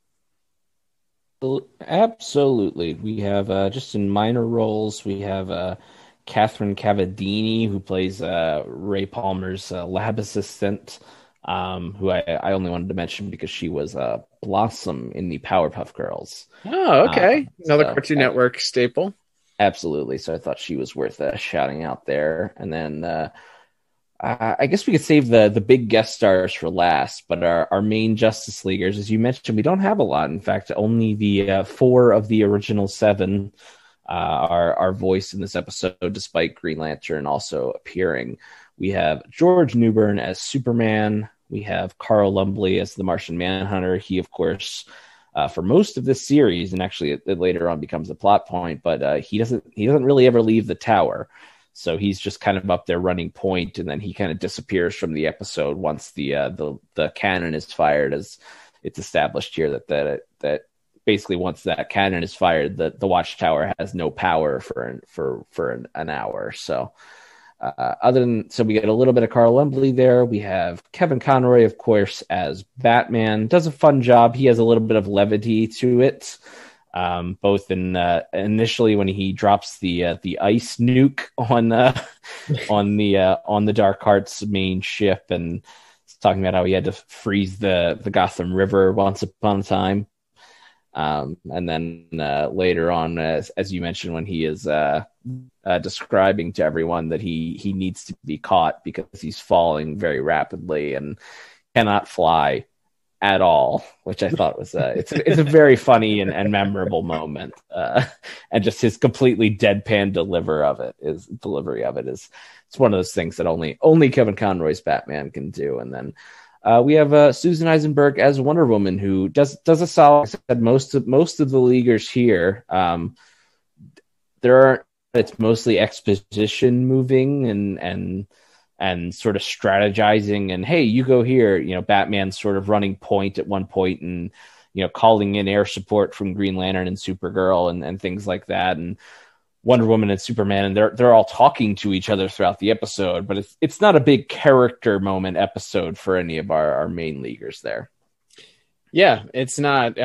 Absolutely. We have just in minor roles, we have Catherine Cavadini, who plays Ray Palmer's lab assistant, who I only wanted to mention because she was Blossom in the Powerpuff Girls. Oh, okay. Another Cartoon Network staple. Absolutely. So I thought she was worth shouting out there. And then I guess we could save the big guest stars for last, but our main Justice Leaguers, as you mentioned, we don't have a lot. In fact, only the 4 of the original 7 are voiced in this episode, despite Green Lantern also appearing. We have George Newbern as Superman. We have Carl Lumbley as the Martian Manhunter. He, of course, for most of this series, and actually it later on becomes a plot point, but he doesn't really ever leave the tower. So he's just kind of up there running point, and then he kind of disappears from the episode once the cannon is fired, as it's established here that basically once that cannon is fired, the Watchtower has no power for an hour. So so we get a little bit of Carl Lumbley there. We have Kevin Conroy, of course, as Batman. Does a fun job. He has a little bit of levity to it. Both in initially when he drops the ice nuke on the Dark Heart's main ship, and talking about how he had to freeze the Gotham River once upon a time, and then later on, as you mentioned, when he is describing to everyone that he needs to be caught because he's falling very rapidly and cannot fly at all, which I thought was it's a very funny and memorable moment, and just his completely deadpan delivery of it is it's one of those things that only Kevin Conroy's Batman can do. And then we have Susan Eisenberg as Wonder Woman, who does a solid. Said most of the Leaguers here. It's mostly exposition moving and sort of strategizing, and hey, you go here. Batman's sort of running point at one point, and calling in air support from Green Lantern and Supergirl and things like that, and Wonder Woman and Superman, and they're all talking to each other throughout the episode. But it's not a big character moment episode for any of our main Leaguers there. Yeah, it's not.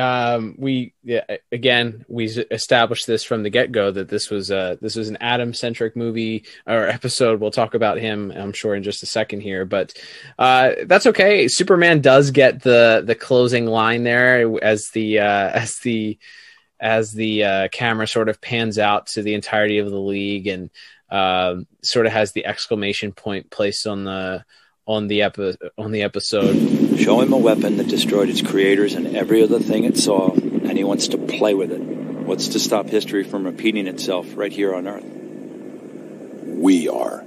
We established this from the get-go that this was an Adam-centric movie or episode. We'll talk about him, I'm sure, in just a second here, but that's okay. Superman does get the closing line there as the camera sort of pans out to the entirety of the League, and sort of has the exclamation point placed on the episode. Show him a weapon that destroyed its creators and every other thing it saw, and he wants to play with it. What's to stop history from repeating itself right here on Earth? We are.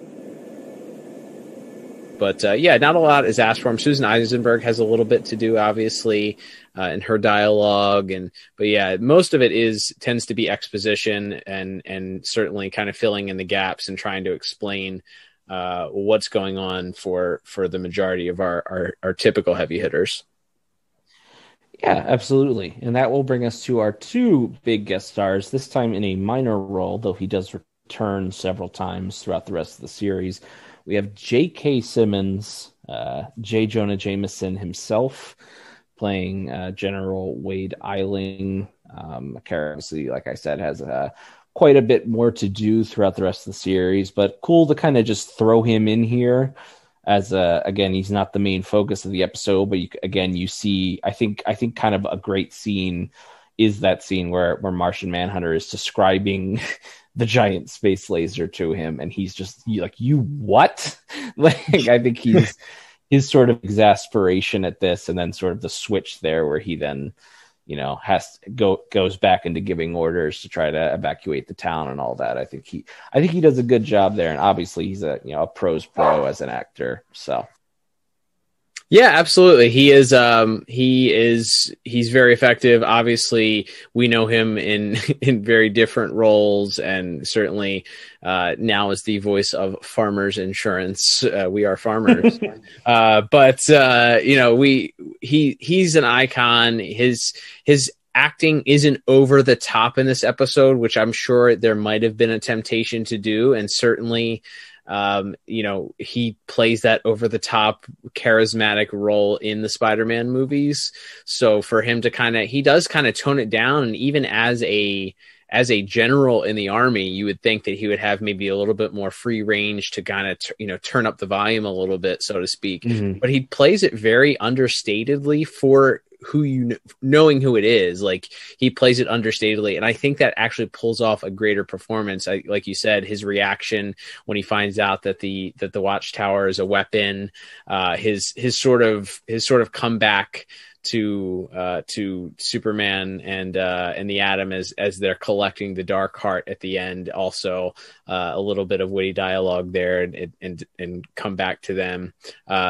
But not a lot is asked from. Susan Eisenberg has a little bit to do, obviously, in her dialogue, but most of it tends to be exposition and certainly kind of filling in the gaps and trying to explain what's going on for the majority of our typical heavy hitters. Yeah, absolutely. And that will bring us to our 2 big guest stars, this time in a minor role, though he does return several times throughout the rest of the series. We have J.K. Simmons, J. Jonah Jameson himself, playing General Wade Eiling. Obviously, like I said, has quite a bit more to do throughout the rest of the series, but cool to kind of just throw him in here as again, he's not the main focus of the episode, but you see, I think kind of a great scene is that scene where Martian Manhunter is describing the giant space laser to him, and he's just like, you what? Like, I think his sort of exasperation at this, and then sort of the switch there where he then goes back into giving orders to try to evacuate the town and all that. I think he does a good job there, and obviously he's a pro's pro as an actor. So yeah, absolutely. He's very effective. Obviously, we know him in very different roles, and certainly now as the voice of Farmers Insurance. We are farmers, but he's an icon. His acting isn't over the top in this episode, which I'm sure there might have been a temptation to do, and certainly. He plays that over the top charismatic role in the Spider-Man movies. So for him to he does kind of tone it down. And even as a general in the army, you would think that he would have maybe a little bit more free range to kind of, turn up the volume a little bit, so to speak. Mm-hmm. But he plays it very understatedly for knowing who it is. Like, he plays it understatedly, and I think that actually pulls off a greater performance. Like you said, his reaction when he finds out that the watchtower is a weapon, his sort of comeback to Superman and the Atom as they're collecting the Dark Heart at the end. Also, a little bit of witty dialogue there and come back to them.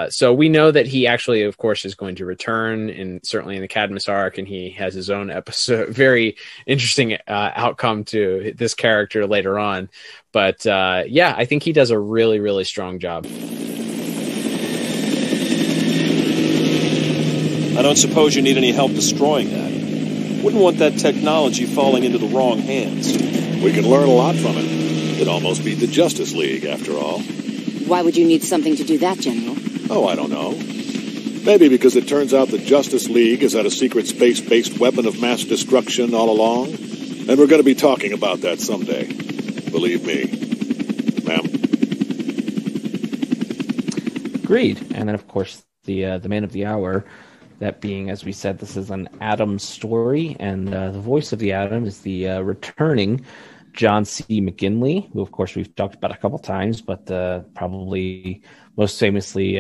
So we know that he actually, of course, is going to return, and certainly in the Cadmus arc, and he has his own episode, very interesting outcome to this character later on. But I think he does a really, really strong job. I don't suppose you need any help destroying that. Wouldn't want that technology falling into the wrong hands. We can learn a lot from it. It'd almost beat the Justice League, after all. Why would you need something to do that, General? Oh, I don't know. Maybe because it turns out the Justice League has had a secret space-based weapon of mass destruction all along. And we're going to be talking about that someday. Believe me. Ma'am. Agreed. And then, of course, the man of the hour... That being, as we said, this is an Atom story, and the voice of the Atom is the returning John C. McGinley, who, of course, we've talked about a couple times, but probably most famously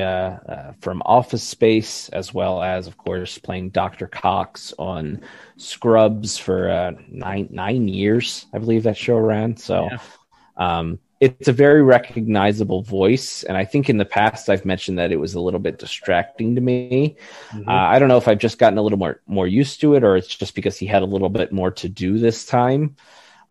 from Office Space, as well as, of course, playing Dr. Cox on Scrubs for 9 years, I believe that show ran. So it's a very recognizable voice, and I think in the past I've mentioned that it was a little bit distracting to me. Mm-hmm. I don't know if I've just gotten a little more used to it, or it's just because he had a little bit more to do this time.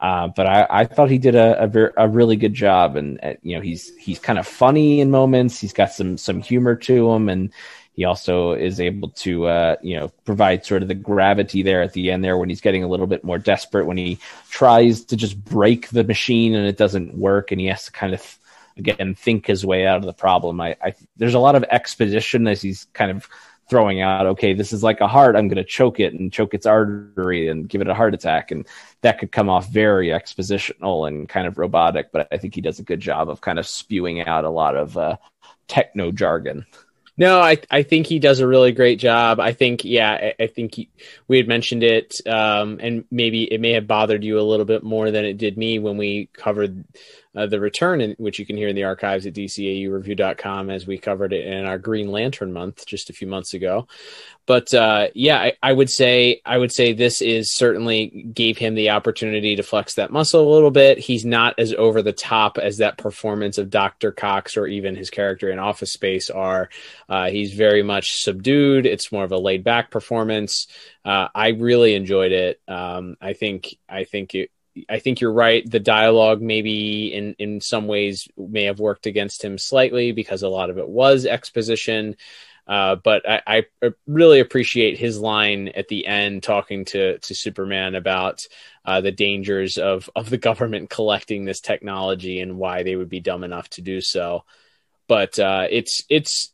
But I thought he did a really good job, and he's kind of funny in moments. He's got some humor to him, and he also is able to provide sort of the gravity there at the end there when he's getting a little bit more desperate, when he tries to just break the machine and it doesn't work, and he has to kind of again think his way out of the problem. There's a lot of exposition as he's kind of throwing out, okay, this is like a heart, I'm going to choke it and choke its artery and give it a heart attack, and that could come off very expositional and kind of robotic, but I think he does a good job of kind of spewing out a lot of techno jargon. No, I think he does a really great job. I think, we had mentioned it, and maybe it may have bothered you a little bit more than it did me when we covered The Return, which you can hear in the archives at DCAUreview.com, as we covered it in our Green Lantern month just a few months ago. But I would say this is certainly gave him the opportunity to flex that muscle a little bit. He's not as over the top as that performance of Dr. Cox or even his character in Office Space are. He's very much subdued. It's more of a laid back performance. I really enjoyed it. I think you're right. The dialogue maybe in some ways may have worked against him slightly because a lot of it was exposition. But I really appreciate his line at the end talking to Superman about the dangers of the government collecting this technology and why they would be dumb enough to do so. But it's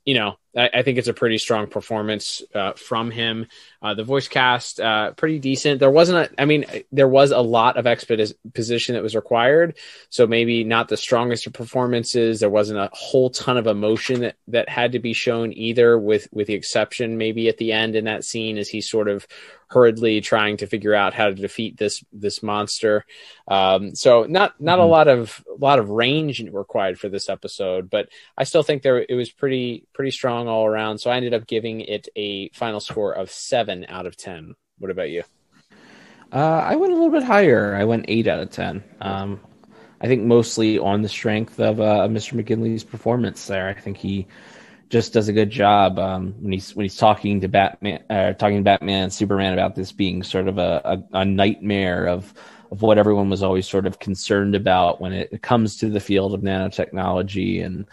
I think it's a pretty strong performance from him. The voice cast, pretty decent. There was a lot of exposition that was required, so maybe not the strongest of performances. There wasn't a whole ton of emotion that had to be shown either, with the exception maybe at the end in that scene as he's sort of hurriedly trying to figure out how to defeat this monster. So not a lot of range required for this episode, but I still think it was pretty strong all around. So I ended up giving it a final score of 7 out of 10. What about you? I went a little bit higher. I went 8 out of 10. I think mostly on the strength of Mr. McGinley's performance there. I think he just does a good job when he's talking to Batman and Superman about this being sort of a nightmare of what everyone was always sort of concerned about when it comes to the field of nanotechnology and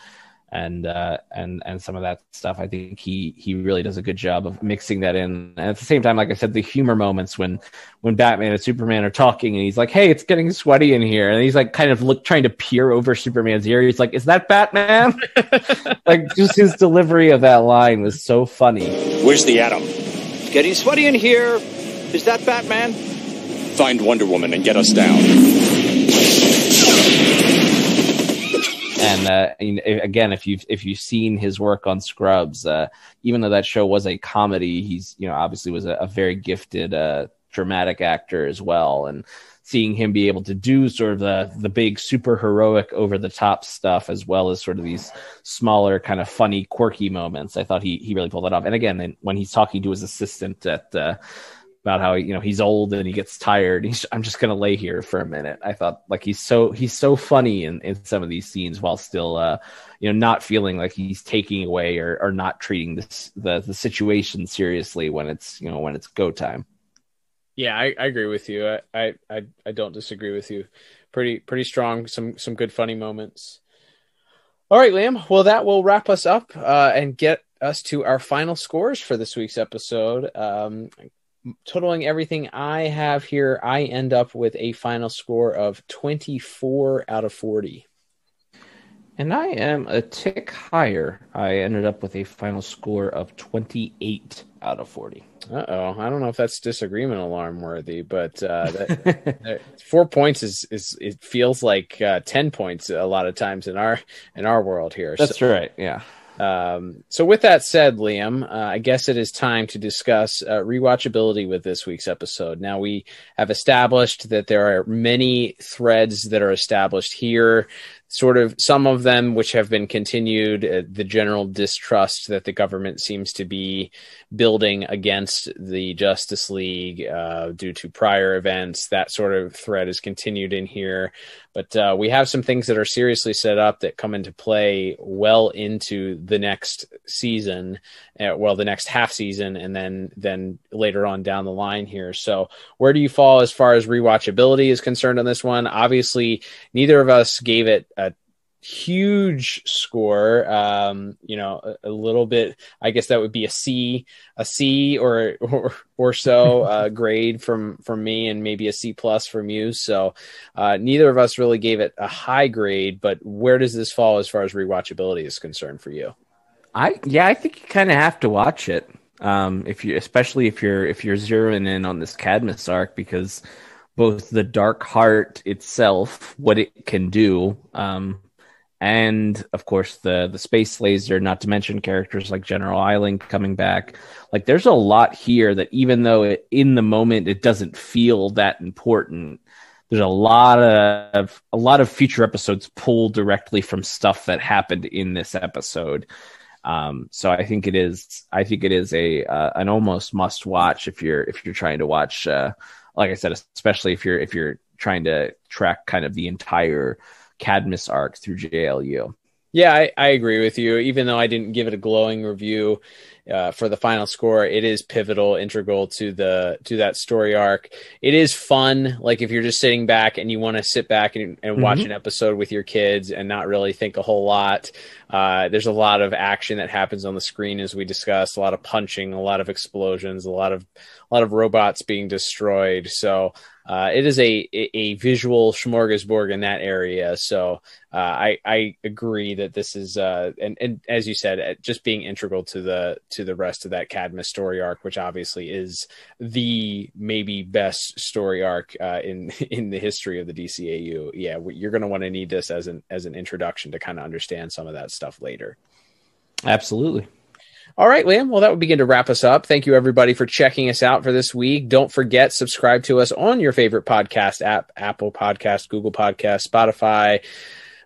some of that stuff. I think he really does a good job of mixing that in. And at the same time, like I said, the humor moments when Batman and Superman are talking and he's like, "Hey, it's getting sweaty in here," and he's like kind of trying to peer over Superman's ear. He's like, "Is that Batman?" Like, just his delivery of that line was so funny. Where's the atom? It's getting sweaty in here. Is that Batman? Find Wonder Woman and get us down. And again, if you've seen his work on Scrubs, even though that show was a comedy, he's obviously was a very gifted dramatic actor as well. And seeing him be able to do sort of the big super heroic over the top stuff, as well as sort of these smaller kind of funny quirky moments, I thought he really pulled that off. And again, when he's talking to his assistant about how he's old and he gets tired, I'm just gonna lay here for a minute. I thought like he's so funny in some of these scenes while still not feeling like he's taking away or not treating the situation seriously when it's when it's go time. Yeah, I agree with you. I don't disagree with you. Pretty strong. Some good funny moments. All right, Liam. Well, that will wrap us up and get us to our final scores for this week's episode. Totaling everything I have here, I end up with a final score of 24 out of 40. And I am a tick higher. I ended up with a final score of 28 out of 40. Uh-oh. I don't know if that's disagreement alarm worthy, but 4 points is it feels like 10 points a lot of times in our world here. That's right. Yeah. So with that said, Liam, I guess it is time to discuss rewatchability with this week's episode. Now, we have established that there are many threads that are established here, sort of some of them which have been continued, the general distrust that the government seems to be building against the Justice League due to prior events. That sort of thread is continued in here. But we have some things that are seriously set up that come into play well into the next season, the next half season, and then later on down the line here. So where do you fall as far as rewatchability is concerned on this one? Obviously, neither of us gave it a huge score. A little bit, I guess that would be a C or so grade from me, and maybe a C+ from you. So neither of us really gave it a high grade, but where does this fall as far as rewatchability is concerned for you? I think you kind of have to watch it. Especially if you're zeroing in on this Cadmus arc, because both the Dark Heart itself, what it can do, and of course the space laser, not to mention characters like General Eiling coming back. Like, there's a lot here that, even though in the moment it doesn't feel that important, there's a lot of future episodes pulled directly from stuff that happened in this episode. So I think it is an almost must watch if you're trying to watch, like I said, especially if you're trying to track kind of the entire Cadmus arc through JLU. Yeah, I agree with you. Even though I didn't give it a glowing review for the final score, it is pivotal, integral to that story arc. It is fun. Like, if you're just sitting back and you want to sit back and watch an episode with your kids and not really think a whole lot. There's a lot of action that happens on the screen, as we discussed, a lot of punching, a lot of explosions, a lot of robots being destroyed. So it is a visual smorgasbord in that area. So I agree that this is and as you said, just being integral to the rest of that Cadmus story arc, which obviously is the maybe best story arc in the history of the DCAU. Yeah, you're going to want to need this as an introduction to kind of understand some of that stuff later. Absolutely. All right, Liam. Well, that would begin to wrap us up. Thank you, everybody, for checking us out for this week. Don't forget, subscribe to us on your favorite podcast app, Apple Podcast, Google Podcast, Spotify,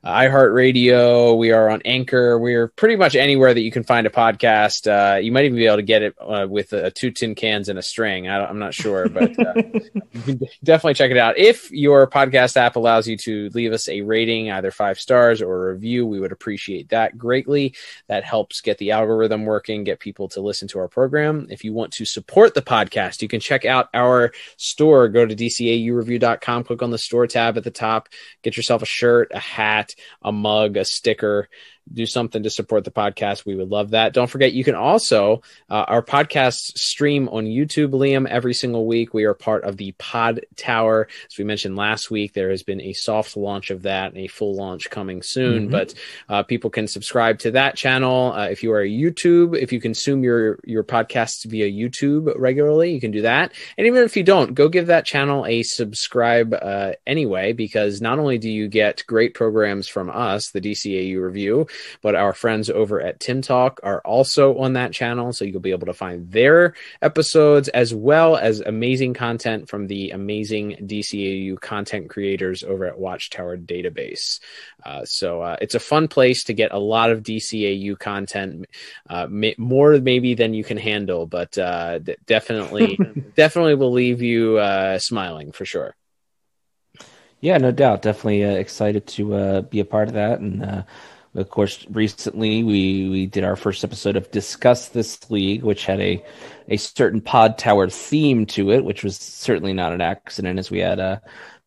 iHeartRadio. We are on Anchor. We're pretty much anywhere that you can find a podcast. You might even be able to get it with 2 tin cans and a string. I'm not sure, but you can definitely check it out. If your podcast app allows you to leave us a rating, either 5 stars or a review, we would appreciate that greatly. That helps get the algorithm working, get people to listen to our program. If you want to support the podcast, you can check out our store. Go to DCAUreview.com, click on the store tab at the top, get yourself a shirt, a hat, a mug, a sticker. Do something to support the podcast. We would love that. Don't forget, you can also, our podcasts stream on YouTube, Liam, every single week. We are part of the Pod Tower. As we mentioned last week, there has been a soft launch of that and a full launch coming soon, but people can subscribe to that channel. If you are a YouTube, if you consume your podcasts via YouTube regularly, you can do that. And even if you don't, go give that channel a subscribe anyway, because not only do you get great programs from us, the DCAU Review, but our friends over at Tim Talk are also on that channel, so you'll be able to find their episodes as well as amazing content from the amazing DCAU content creators over at Watchtower Database. So it's a fun place to get a lot of DCAU content, more maybe than you can handle, but definitely will leave you smiling for sure. Yeah, no doubt. Definitely excited to be a part of that. And of course, recently we did our first episode of Discuss This League, which had a certain Pod Tower theme to it, which was certainly not an accident, as we had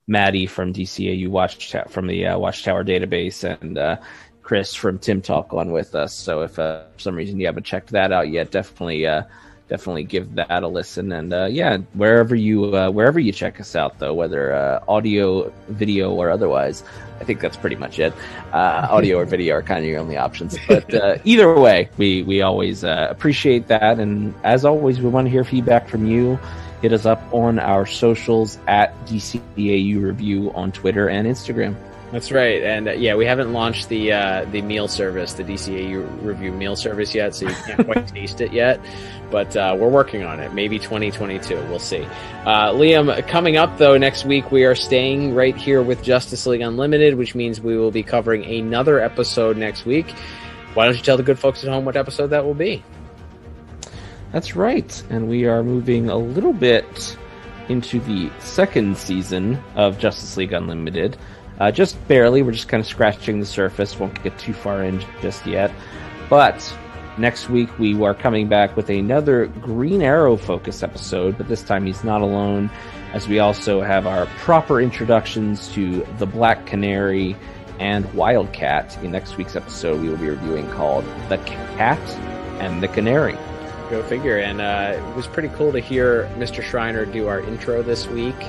Maddie from DCAU from the Watchtower Database and Chris from Tim Talk on with us. So if for some reason you haven't checked that out yet, definitely give that a listen. And wherever you check us out, though, whether audio, video, or otherwise, I think that's pretty much it. Audio or video are kind of your only options. But either way, we always appreciate that. And as always, we want to hear feedback from you. Hit us up on our socials at DCAU Review on Twitter and Instagram. That's right. And we haven't launched the meal service, the DCAU Review meal service yet, so you can't quite taste it yet. But we're working on it. Maybe 2022. We'll see. Liam, coming up, though, next week, we are staying right here with Justice League Unlimited, which means we will be covering another episode next week. Why don't you tell the good folks at home what episode that will be? That's right. And we are moving a little bit into the second season of Justice League Unlimited. Just barely. We're just kind of scratching the surface. Won't get too far in just yet. But next week, we are coming back with another Green Arrow focus episode, but this time he's not alone, as we also have our proper introductions to the Black Canary and Wildcat. In next week's episode, we will be reviewing called The Cat and the Canary. Go figure. And it was pretty cool to hear Mr. Schreiner do our intro this week.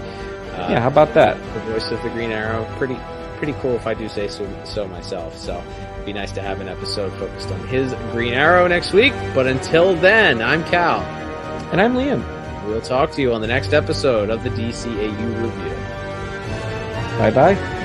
How about that? The voice of the Green Arrow. Pretty cool, if I do say so myself. So it'd be nice to have an episode focused on his Green Arrow next week. But until then, I'm Cal. And I'm Liam. We'll talk to you on the next episode of the DCAU Review. Bye-bye.